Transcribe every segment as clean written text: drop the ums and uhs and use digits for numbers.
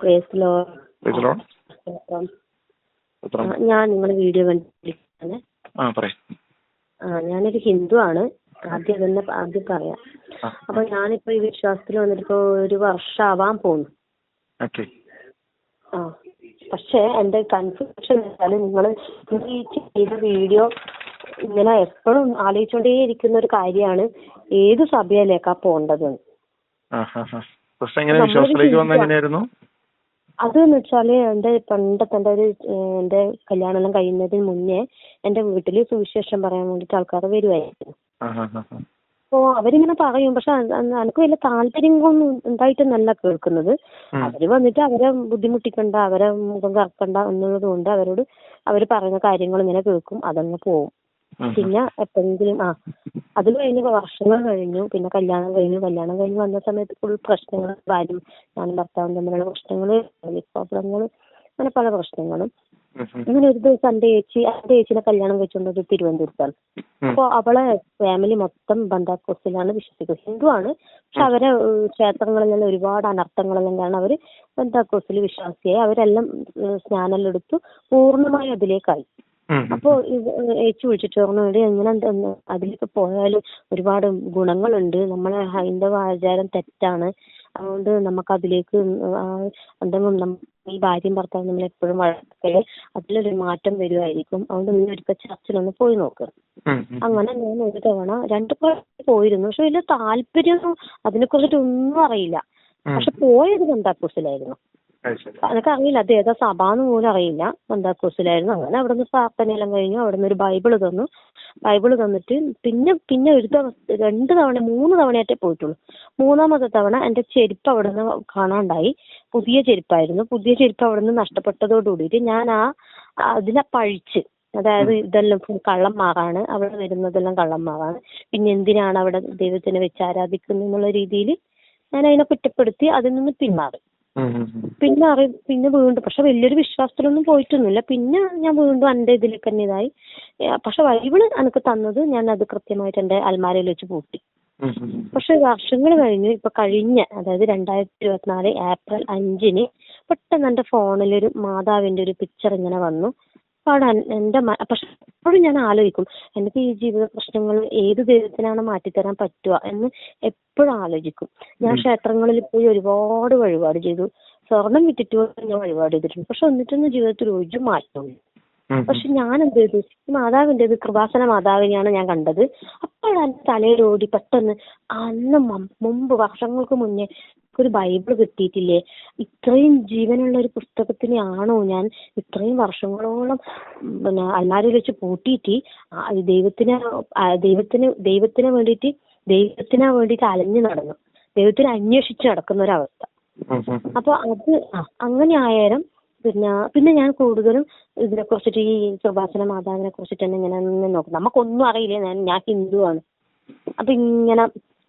Price law. Praise Lord. ഞാൻ നിങ്ങളുടെ video കണ്ടിരിക്കുകയാണ്. ഞാനൊരു ഹിന്ദു ആണ്. ആദ്യം പറയാം. അപ്പൊ ഞാനിപ്പോ ഈ വിശ്വാസത്തിൽ വന്നിട്ട് ഒരു വർഷമാവാൻ പോകുന്നു. പക്ഷെ എന്റെ കൺഫ്യൂഷൻ വെച്ചാല് നിങ്ങൾ ഈ ചെയ്ത വീഡിയോ ഇങ്ങനെ എപ്പോഴും ആലോചിച്ചോണ്ടേ ഇരിക്കുന്ന ഒരു കാര്യമാണ്, ഏത് സഭയിലേക്കാ പോണ്ടതെന്ന്. അതെന്ന് വെച്ചാല് എന്റെ കല്യാണം എല്ലാം കഴിയുന്നതിന് മുന്നേ എന്റെ വീട്ടില് സുവിശേഷം പറയാൻ വേണ്ടിട്ട് ആൾക്കാർ വരുമായിരുന്നു. അപ്പോ അവരിങ്ങനെ പറയും, പക്ഷെ എനിക്ക് വലിയ താല്പര്യങ്ങളൊന്നും ഉണ്ടായിട്ടൊന്നല്ല കേൾക്കുന്നത്. അവര് വന്നിട്ട് അവരെ ബുദ്ധിമുട്ടിക്കണ്ട, അവരെ മുഖം കറക്കണ്ട എന്നുള്ളത് കൊണ്ട് അവര് പറയുന്ന കാര്യങ്ങൾ ഇങ്ങനെ കേൾക്കും, അതങ്ങ് പോവും. പിന്നെ എപ്പോഴെങ്കിലും അതിൽ കഴിഞ്ഞ് വർഷങ്ങൾ കഴിഞ്ഞു, പിന്നെ കല്യാണം കഴിഞ്ഞു വന്ന സമയത്ത് ഫുൾ പ്രശ്നങ്ങൾ, ഞാനും ഭർത്താവും തമ്മിലുള്ള പ്രശ്നങ്ങള്, പ്രോബ്ലങ്ങൾ, അങ്ങനെ പല പ്രശ്നങ്ങളും. അങ്ങനെ ഒരു ദിവസം എന്റെ ചേച്ചിനെ കല്യാണം വെച്ചുകൊണ്ടത് തിരുവനന്തപുരത്താണ്. അപ്പൊ അവളെ ഫാമിലി മൊത്തം ബന്ധാക്കോസിലാണ് വിശ്വസിക്കുന്നത്. ഹിന്ദു ആണ്, പക്ഷെ അവരെ ക്ഷേത്രങ്ങളിലെല്ലാം ഒരുപാട് അനർത്ഥങ്ങളെല്ലാം കാരണം അവര് ബന്ധാക്കോസിൽ വിശ്വാസിയായി. അവരെല്ലാം സ്നാനെല്ലാം എടുത്തു പൂർണ്ണമായി അതിലേക്കായി. അപ്പൊ ഏച്ചു വിളിച്ചിട്ട് പറഞ്ഞു, എങ്ങനെ അതിലേക്ക് പോയാലും ഒരുപാട് ഗുണങ്ങളുണ്ട്, നമ്മളെ ഹൈന്ദവ ആചാരം തെറ്റാണ്, അതുകൊണ്ട് നമുക്ക് അതിലേക്ക് എന്തെങ്കിലും ഈ ഭാര്യയും ഭർത്താവും നമ്മൾ എപ്പോഴും വഴക്കല് അതിലൊരു മാറ്റം വരുമായിരിക്കും, അതുകൊണ്ട് നീ ഒരിക്കൽ ചർച്ചിലൊന്ന് പോയി നോക്ക്. അങ്ങനെ ഞാൻ ഒരു തവണ 2 പ്രാവശ്യം പോയിരുന്നു. പക്ഷെ വലിയ താല്പര്യമൊന്നും അതിനെ കുറിച്ചിട്ടൊന്നും അറിയില്ല. പക്ഷെ പോയത് ബന്ധാക്കോസിലായിരുന്നു. എനിക്കറിയില്ല അത് ഏതാ സഭാന്ന് പോലും അറിയില്ല. ബന്ധാക്കോസിലായിരുന്നു. അങ്ങനെ അവിടെ നിന്ന് പ്രാർത്ഥനയെല്ലാം കഴിഞ്ഞു. അവിടെ നിന്ന് ഒരു ബൈബിള് തന്നിട്ട് പിന്നെ 2 തവണ 3 തവണയായിട്ടേ പോയിട്ടുള്ളൂ. 3ാമത്തെ തവണ എന്റെ ചെരുപ്പ് അവിടെ നിന്ന് കാണാണ്ടായി. പുതിയ ചെരുപ്പായിരുന്നു. പുതിയ ചെരുപ്പ് അവിടെ നിന്ന് നഷ്ടപ്പെട്ടതോടുകൂടിയിട്ട് ഞാൻ അതിനെ പഴിച്ച്, അതായത് ഇതെല്ലാം കള്ളന്മാരാണ്, അവിടെ വരുന്നതെല്ലാം കള്ളന്മാരാണ്, പിന്നെ എന്തിനാണ് അവിടെ ദൈവത്തിനെ വെച്ച് ആരാധിക്കുന്നത് എന്നുള്ള രീതിയിൽ ഞാൻ അതിനെ കുറ്റപ്പെടുത്തി അതിൽ നിന്ന് പിന്മാറി. പിന്നെ വീണ്ടും, പക്ഷെ വലിയൊരു വിശ്വാസത്തിലൊന്നും പോയിട്ടൊന്നുമില്ല. പിന്നെ ഞാൻ വീണ്ടും എന്റെ ഇതിലേക്ക് തന്നെ ഇതായി. പക്ഷെ ബൈബിള് എനിക്ക് തന്നത് ഞാൻ അത് കൃത്യമായിട്ട് എന്റെ അൽമാരയിൽ വെച്ച് പൂട്ടി. പക്ഷെ വർഷങ്ങൾ കഴിഞ്ഞു. ഇപ്പൊ അതായത് 2024 ഏപ്രിൽ 5 പെട്ടെന്ന് എന്റെ ഫോണിലൊരു മാതാവിന്റെ ഒരു പിക്ചർ ഇങ്ങനെ വന്നു. പക്ഷെ എപ്പോഴും ഞാൻ ആലോചിക്കും, എനിക്ക് ഈ ജീവിത പ്രശ്നങ്ങൾ ഏത് ദൈവത്തിനാണ് മാറ്റിത്തരാൻ പറ്റുക എന്ന് എപ്പോഴും ആലോചിക്കും. ഞാൻ ക്ഷേത്രങ്ങളിൽ പോയി ഒരുപാട് വഴിപാട് ചെയ്തു, സ്വർണം വിറ്റിട്ട് ഞാൻ വഴിപാട് ചെയ്തിട്ടുണ്ട്. പക്ഷെ എന്നിട്ടൊന്നും ജീവിതത്തിൽ ഒരു മാറ്റവും. പക്ഷെ ഞാൻ എന്ത് ചെയ്തു, ഈ മാതാവിൻ്റെത് കൃപാസന മാതാവിനെയാണ് ഞാൻ കണ്ടത്. അപ്പോഴാണ് തലയിലോടി പെട്ടെന്ന്, അന്ന് മുമ്പ് വർഷങ്ങൾക്ക് മുന്നേ ഒരു ബൈബിൾ കിട്ടിയിട്ടില്ലേ, ഇത്രയും ജീവനുള്ള ഒരു പുസ്തകത്തിനെയാണോ ഞാൻ ഇത്രയും വർഷങ്ങളോളം അൽമാരയിൽ വെച്ച് പൂട്ടിയിട്ട് ദൈവത്തിന് വേണ്ടിയിട്ട് അലഞ്ഞു നടന്നു, ദൈവത്തിനെ അന്വേഷിച്ച് നടക്കുന്ന ഒരവസ്ഥ. അപ്പൊ അത് അങ്ങനെ ആയാലും പിന്നെ ഞാൻ കൂടുതലും ഇതിനെ കുറിച്ചിട്ട്, ഈ കൃപാസന മാതാവിനെ കുറിച്ചിട്ട് തന്നെ ഇങ്ങനെ നോക്കും. നമുക്കൊന്നും അറിയില്ല, ഞാൻ ഹിന്ദു ആണ്. അപ്പൊ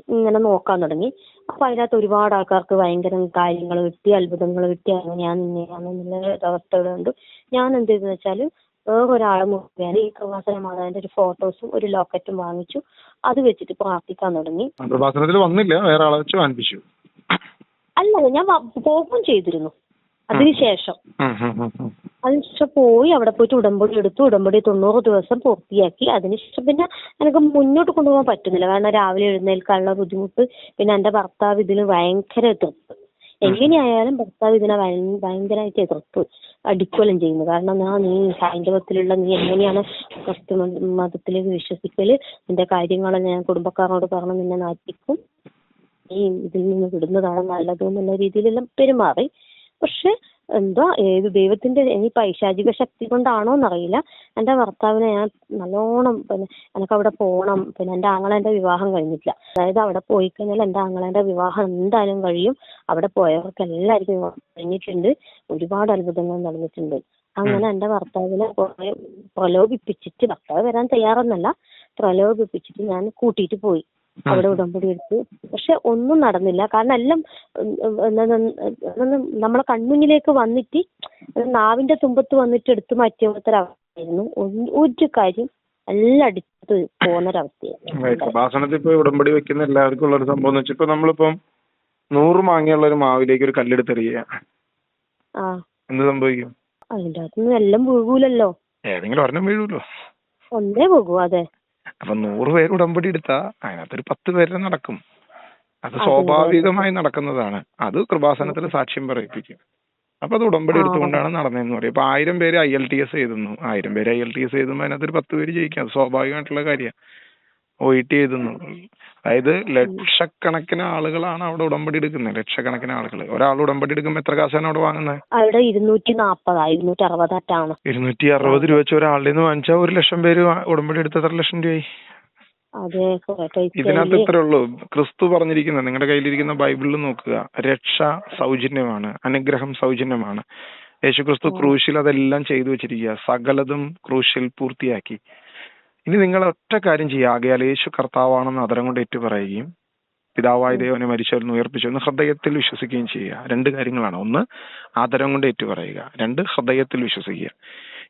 ഇങ്ങനെ നോക്കാൻ തുടങ്ങി. അപ്പൊ അതിനകത്ത് ഒരുപാട് ആൾക്കാർക്ക് ഭയങ്കര കാര്യങ്ങൾ കിട്ടി, അത്ഭുതങ്ങൾ കിട്ടി, അങ്ങനെയാണെന്നുള്ള അവസ്ഥകളുണ്ട്. ഞാൻ എന്ത് ചെയ്തെന്ന് വെച്ചാൽ വേറൊരാളെ മുഖേന ഈ കൃപാസന മാതാവിന്റെ ഒരു ഫോട്ടോസും ഒരു ലോക്കറ്റും വാങ്ങിച്ചു, അത് വെച്ചിട്ട് പ്രാർത്ഥിക്കാൻ തുടങ്ങി. അല്ല, ഞാൻ പോകുകയും ചെയ്തിരുന്നു. അതിനുശേഷം പോയി അവിടെ പോയിട്ട് ഉടമ്പടി എടുത്തു. ഉടമ്പടി 90 ദിവസം പൂർത്തിയാക്കി. അതിനുശേഷം പിന്നെ എനിക്ക് മുന്നോട്ട് കൊണ്ടുപോകാൻ പറ്റുന്നില്ല. കാരണം രാവിലെ എഴുന്നേൽക്കാനുള്ള ബുദ്ധിമുട്ട്, പിന്നെ എന്റെ ഭർത്താവ് ഇതിന് ഭയങ്കര എതിർപ്പ്. എങ്ങനെയായാലും ഭർത്താവ് ഇതിനെ ഭയങ്കരമായിട്ട് എതിർപ്പ് അടിക്കുകയും ചെയ്യുന്നു. കാരണം നീ ഹൈന്ദവത്തിലുള്ള നീ എങ്ങനെയാണ് ക്രിസ്തു മതത്തിലേക്ക് വിശ്വസിക്കല്, നിന്റെ കാര്യങ്ങളെല്ലാം ഞാൻ കുടുംബക്കാരോട് പറഞ്ഞ് നിന്നെ നാട്ടിക്കും, നീ ഇതിൽ നിന്ന് വിടുന്നതാണ് നല്ലത് എന്നുള്ള രീതിയിലെല്ലാം പെരുമാറി. പക്ഷെ ഏത് ദൈവത്തിന്റെ ഇനി പൈശാചിക ശക്തി കൊണ്ടാണോ എന്നറിയില്ല, എന്റെ ഭർത്താവിനെ ഞാൻ നല്ലോണം എനിക്ക് അവിടെ പോകണം. പിന്നെ എന്റെ ആങ്ങളേന്റെ വിവാഹം കഴിഞ്ഞിട്ടില്ല. അതായത് അവിടെ പോയി കഴിഞ്ഞാൽ എന്റെ ആങ്ങളേന്റെ വിവാഹം എന്തായാലും കഴിയും. അവിടെ പോയവർക്ക് എല്ലാവർക്കും വിവാഹം കഴിഞ്ഞിട്ടുണ്ട്, ഒരുപാട് അത്ഭുതങ്ങൾ നടന്നിട്ടുണ്ട്. അങ്ങനെ എന്റെ ഭർത്താവിനെ പ്രലോഭിപ്പിച്ചിട്ട്, ഭർത്താവ് വരാൻ തയ്യാറൊന്നല്ല, പ്രലോഭിപ്പിച്ചിട്ട് ഞാൻ കൂട്ടിയിട്ട് പോയി. അവിടെ ഉടമ്പടി എടുത്തു. പക്ഷെ ഒന്നും നടന്നില്ല. കാരണം എല്ലാം നമ്മളെ കൺമുന്നിലേക്ക് വന്നിട്ട് നാവിന്റെ തുമ്പത്ത് വന്നിട്ട് എടുത്തു മാറ്റിയ അവസ്ഥയായിരുന്നു. ഒരു കാര്യം എല്ലാം അടിച്ചു പോകുന്നൊരവസ്ഥയായിരുന്നു. ഉടമ്പടി വെക്കുന്ന എല്ലാവർക്കും ഉള്ള ഒരു സംഭവം എന്ന് വെച്ചാൽ, ഇപ്പൊ നമ്മളിപ്പം 100 മാങ്ങയുള്ള ഒരു മാവിലേക്ക് ഒരു കല്ലെടുത്തെറിയുക, എന്ത് സംഭവിക്കും? അതിന്റെ അകത്തുനിന്ന് എല്ലാം വീഴൂലല്ലോ. ഏതെങ്കിലും ഒരെണ്ണം വീഴൂല്ലോ. ഒന്നേ പോകും. അതെ. അപ്പൊ 100 പേര് ഉടമ്പടി എടുത്താ അതിനകത്തൊരു 10 പേരെ നടക്കും. അത് സ്വാഭാവികമായി നടക്കുന്നതാണ്. അത് കൃപാസനത്തിൽ സാക്ഷ്യം പറയിപ്പിക്കും. അപ്പൊ അത് ഉടമ്പടി എടുത്തുകൊണ്ടാണ് നടന്നതെന്ന് പറയും. ഇപ്പൊ 1000 പേര് ILTS എഴുതുന്നു. 1000 പേര് ILTS എഴുതുമ്പോൾ അതിനകത്തൊരു 10 പേര് ജയിക്കാം. അത് സ്വാഭാവികമായിട്ടുള്ള കാര്യമാണ്. OET എഴുതുന്നു. അതായത് ലക്ഷക്കണക്കിന് ആളുകളാണ് അവിടെ ഉടമ്പടി എടുക്കുന്നത്. ലക്ഷക്കണക്കിന് ആളുകൾ. ഒരാൾ ഉടമ്പടി എടുക്കുമ്പോൾ എത്ര കാശാണ് അവിടെ വാങ്ങുന്നത്? അവിടെ 240 260 260 രൂപ വെച്ച് ഒരാളുടെ നിന്ന് വാങ്ങിച്ചാൽ 1 ലക്ഷം പേര് ഉടമ്പടി എടുത്ത് എത്ര ലക്ഷം രൂപയായി? ഇതിനകത്ത് ഇത്രേ ഉള്ളൂ. ക്രിസ്തു പറഞ്ഞിരിക്കുന്നത്, നിങ്ങളുടെ കയ്യിലിരിക്കുന്ന ബൈബിളിൽ നോക്കുക, രക്ഷ സൗജന്യമാണ്, അനുഗ്രഹം സൗജന്യമാണ്. യേശുക്രിസ്തു ക്രൂശിൽ അതെല്ലാം ചെയ്തു വെച്ചിരിക്കുക. സകലതും ക്രൂശിൽ പൂർത്തിയാക്കി. ഇനി നിങ്ങൾ ഒറ്റ കാര്യം ചെയ്യുക. ആകയാൽ യേശു കർത്താവാണെന്ന് അതരം കൊണ്ട് ഏറ്റു പറയുകയും പിതാവായ ദൈവനെ മരിച്ചവരെന്ന് ഉയർപ്പിച്ചു എന്ന് ഹൃദയത്തിൽ വിശ്വസിക്കുകയും ചെയ്യുക. 2 കാര്യങ്ങളാണ്. 1 ആദരം കൊണ്ട് ഏറ്റു പറയുക, 2 ഹൃദയത്തിൽ വിശ്വസിക്കുക.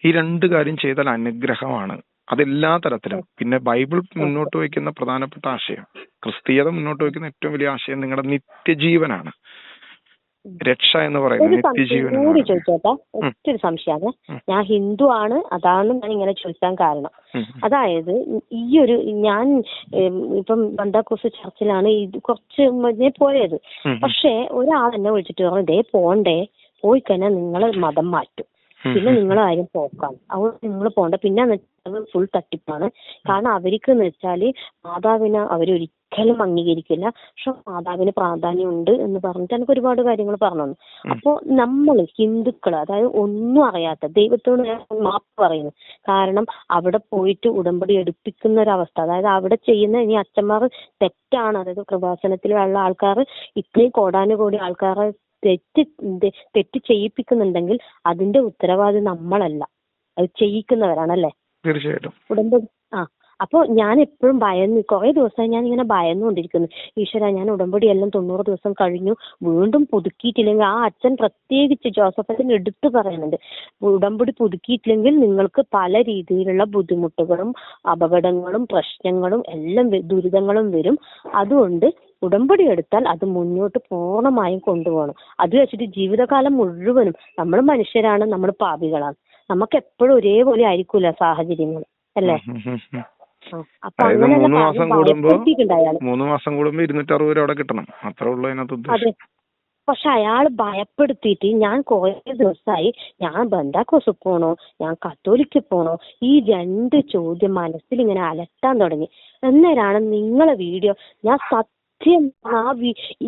ഈ 2 കാര്യം ചെയ്താൽ അനുഗ്രഹമാണ്. അതെല്ലാ തരത്തിലും. പിന്നെ ബൈബിൾ മുന്നോട്ട് വയ്ക്കുന്ന പ്രധാനപ്പെട്ട ആശയം, ക്രിസ്തീയത മുന്നോട്ട് വയ്ക്കുന്ന ഏറ്റവും വലിയ ആശയം നിങ്ങളുടെ നിത്യജീവനാണ്. രക്ഷ എന്ന് പറയുന്നത് നിത്യജീവനാണ്. ചോദിച്ചോട്ടെ, ഒറ്റൊരു സംശയമാണ്. ഞാൻ ഹിന്ദു ആണ്, അതാണ് ഞാൻ ഇങ്ങനെ ചോദിക്കാൻ കാരണം. അതായത് ഞാൻ ഇപ്പം ബന്ധാക്കോസ് ചർച്ചിലാണ് ഇത് കുറച്ച് മുന്നേ പോയത്. പക്ഷെ ഒരാൾ എന്നെ വിളിച്ചിട്ട് പറഞ്ഞു, ഇതേ പോണ്ടേ, പോയി കഴിഞ്ഞാൽ നിങ്ങളെ മതം മാറ്റും, പിന്നെ നിങ്ങളാരും പോക്കാണ്, അതുകൊണ്ട് നിങ്ങൾ പോണ്ട. പിന്നെ ഫുൾ തട്ടിപ്പാണ്. കാരണം അവർക്ക് എന്ന് വെച്ചാല് മാതാവിനെ അവരൊരിക്കലും അംഗീകരിക്കില്ല. പക്ഷെ മാതാവിന് പ്രാധാന്യമുണ്ട് എന്ന് പറഞ്ഞിട്ട് എനിക്ക് ഒരുപാട് കാര്യങ്ങൾ പറഞ്ഞു. അപ്പോൾ നമ്മൾ ഹിന്ദുക്കൾ, അതായത് ഒന്നും അറിയാത്ത, ദൈവത്തോട് മാപ്പ് പറയുന്നു. കാരണം അവിടെ പോയിട്ട് ഉടമ്പടി എടുപ്പിക്കുന്ന ഒരവസ്ഥ, അതായത് അവിടെ ചെയ്യുന്ന ഇനി അച്ഛന്മാർ തെറ്റാണ്. അതായത് കൃപാസനത്തിലുള്ള ആൾക്കാർ ഇത്രയും കോടാനുകോടി ആൾക്കാരെ തെറ്റ് ചെയ്യിപ്പിക്കുന്നുണ്ടെങ്കിൽ അതിന്റെ ഉത്തരവാദി നമ്മളല്ല, അത് ചെയ്യിക്കുന്നവരാണല്ലേ. തീർച്ചയായിട്ടും. ഉടമ്പടി അപ്പോൾ ഞാൻ എപ്പോഴും കുറെ ദിവസമായി ഞാൻ ഇങ്ങനെ ഭയന്നുകൊണ്ടിരിക്കുന്നു. ഈശ്വര, ഞാൻ ഉടമ്പടി എല്ലാം 90 ദിവസം കഴിഞ്ഞു, വീണ്ടും പുതുക്കിയിട്ടില്ലെങ്കിൽ, ആ അച്ഛൻ പ്രത്യേകിച്ച് ജോസഫ് അച്ഛൻ എടുത്തു പറയുന്നുണ്ട്, ഉടമ്പടി പുതുക്കിയിട്ടില്ലെങ്കിൽ നിങ്ങൾക്ക് പല രീതിയിലുള്ള ബുദ്ധിമുട്ടുകളും അപകടങ്ങളും പ്രശ്നങ്ങളും എല്ലാം ദുരിതങ്ങളും വരും. അതുകൊണ്ട് ഉടമ്പടി എടുത്താൽ അത് മുന്നോട്ട് പൂർണ്ണമായും കൊണ്ടുപോകണം. അത് വെച്ചിട്ട് ജീവിതകാലം മുഴുവനും നമ്മൾ മനുഷ്യരാണ്, നമ്മൾ പാപികളാണ്, നമുക്ക് എപ്പോഴും ഒരേപോലെ ആയിരിക്കൂല സാഹചര്യങ്ങൾ, അല്ലേ? അതായത് 3 മാസം കൂടുമ്പോ 260 രൂപ അവിടെ കിട്ടണം, അത്രേ ഉള്ളൂ അതിനകത്ത് ഉദ്ദേശം. പക്ഷെ അയാൾ ഭയപ്പെടുത്തിയിട്ട് ഞാൻ കുറെ ദിവസമായി ഞാൻ ബന്ധാക്കോസ് പോണോ, ഞാൻ കത്തോലിക്ക് പോണോ, ഈ 2 ചോദ്യം മനസ്സിൽ ഇങ്ങനെ അലട്ടാൻ തുടങ്ങി. അന്നേരമാണ് നിങ്ങളെ വീഡിയോ ഞാൻ സത്യം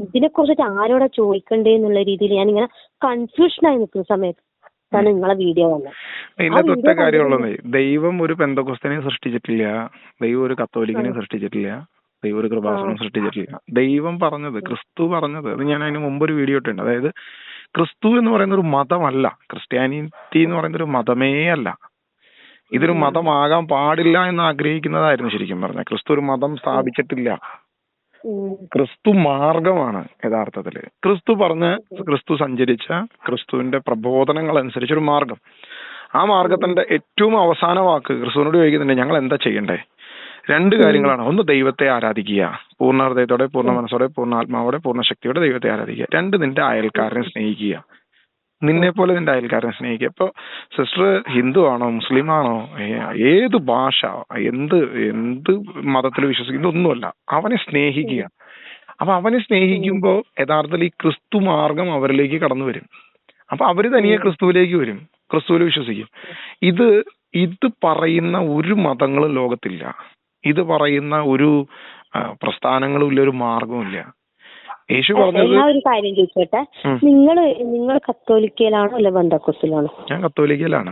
ഇതിനെ കുറിച്ചിട്ട് ആരോടാ ചോദിക്കണ്ടേ എന്നുള്ള രീതിയിൽ ഞാൻ ഇങ്ങനെ കൺഫ്യൂഷനായി നിൽക്കുന്ന സമയത്ത് നിങ്ങളെ വീഡിയോ വന്നത്. ഇതിനകത്ത് ഒറ്റ കാര്യമുള്ളതേ, ദൈവം ഒരു പെന്തക്കോസ്തിനെ സൃഷ്ടിച്ചിട്ടില്ല, ദൈവം ഒരു കത്തോലിക്കിനെ സൃഷ്ടിച്ചിട്ടില്ല, ദൈവം ഒരു കൃപാസനം സൃഷ്ടിച്ചിട്ടില്ല. ദൈവം പറഞ്ഞത്, ക്രിസ്തു പറഞ്ഞത്, അത് ഞാൻ അതിന് മുമ്പ് ഒരു വീഡിയോ ഇട്ടുണ്ട്. അതായത് ക്രിസ്തു എന്ന് പറയുന്ന ഒരു മതമല്ല, ക്രിസ്ത്യാനിറ്റി എന്ന് പറയുന്ന ഒരു മതമേ അല്ല. ഇതൊരു മതമാകാൻ പാടില്ല എന്ന് ആഗ്രഹിക്കുന്നതായിരുന്നു ശരിക്കും പറഞ്ഞാൽ. ക്രിസ്തു ഒരു മതം സ്ഥാപിച്ചിട്ടില്ല. ക്രിസ്തു മാർഗമാണ് യഥാർത്ഥത്തില്. ക്രിസ്തു സഞ്ചരിച്ച ക്രിസ്തുവിന്റെ പ്രബോധനങ്ങൾ അനുസരിച്ചൊരു മാർഗം. ആ മാർഗത്തിന്റെ ഏറ്റവും അവസാന വാക്ക് ക്രിസ്തുവിനോട് ചോദിക്കുന്നുണ്ട്, ഞങ്ങൾ എന്താ ചെയ്യണ്ടേ? 2 കാര്യങ്ങളാണ്. 1 ദൈവത്തെ ആരാധിക്കുക, പൂർണ്ണ ഹൃദയത്തോടെ, പൂർണ്ണ മനസ്സോടെ, പൂർണ്ണ ആത്മാവോടെ, പൂർണ്ണ ശക്തിയോടെ ദൈവത്തെ ആരാധിക്കുക. 2 നിന്റെ അയൽക്കാരനെ സ്നേഹിക്കുക, നിന്നെ പോലെ നിന്റെ അയൽക്കാരനെ സ്നേഹിക്കുക. ഇപ്പൊ സിസ്റ്റർ ഹിന്ദു ആണോ, മുസ്ലിം ആണോ, ഏത് ഭാഷ, എന്ത് മതത്തിൽ വിശ്വസിക്കുന്ന ഒന്നുമല്ല, അവനെ സ്നേഹിക്കുക. അപ്പൊ അവനെ സ്നേഹിക്കുമ്പോൾ യഥാർത്ഥത്തിൽ ഈ ക്രിസ്തു മാർഗം അവരിലേക്ക് കടന്നു വരും. അപ്പൊ അവര് തനിയെ ക്രിസ്തുവിലേക്ക് വരും, ക്രിസ്തുവിൽ വിശ്വസിക്കും. ഇത് പറയുന്ന ഒരു മതങ്ങളും ലോകത്തില്ല, ഇത് പറയുന്ന ഒരു പ്രസ്ഥാനങ്ങളും ഇല്ല, ഒരു മാർഗവും ഇല്ല. യേശു പറഞ്ഞത്. ഒരു കാര്യം ചോദിച്ചോട്ടെ, നിങ്ങൾ കത്തോലിക്കയിലാണോ അല്ലെ ബന്ധക്കോസിലാണോ? ഞാൻ കത്തോലിക്കയിലാണ്.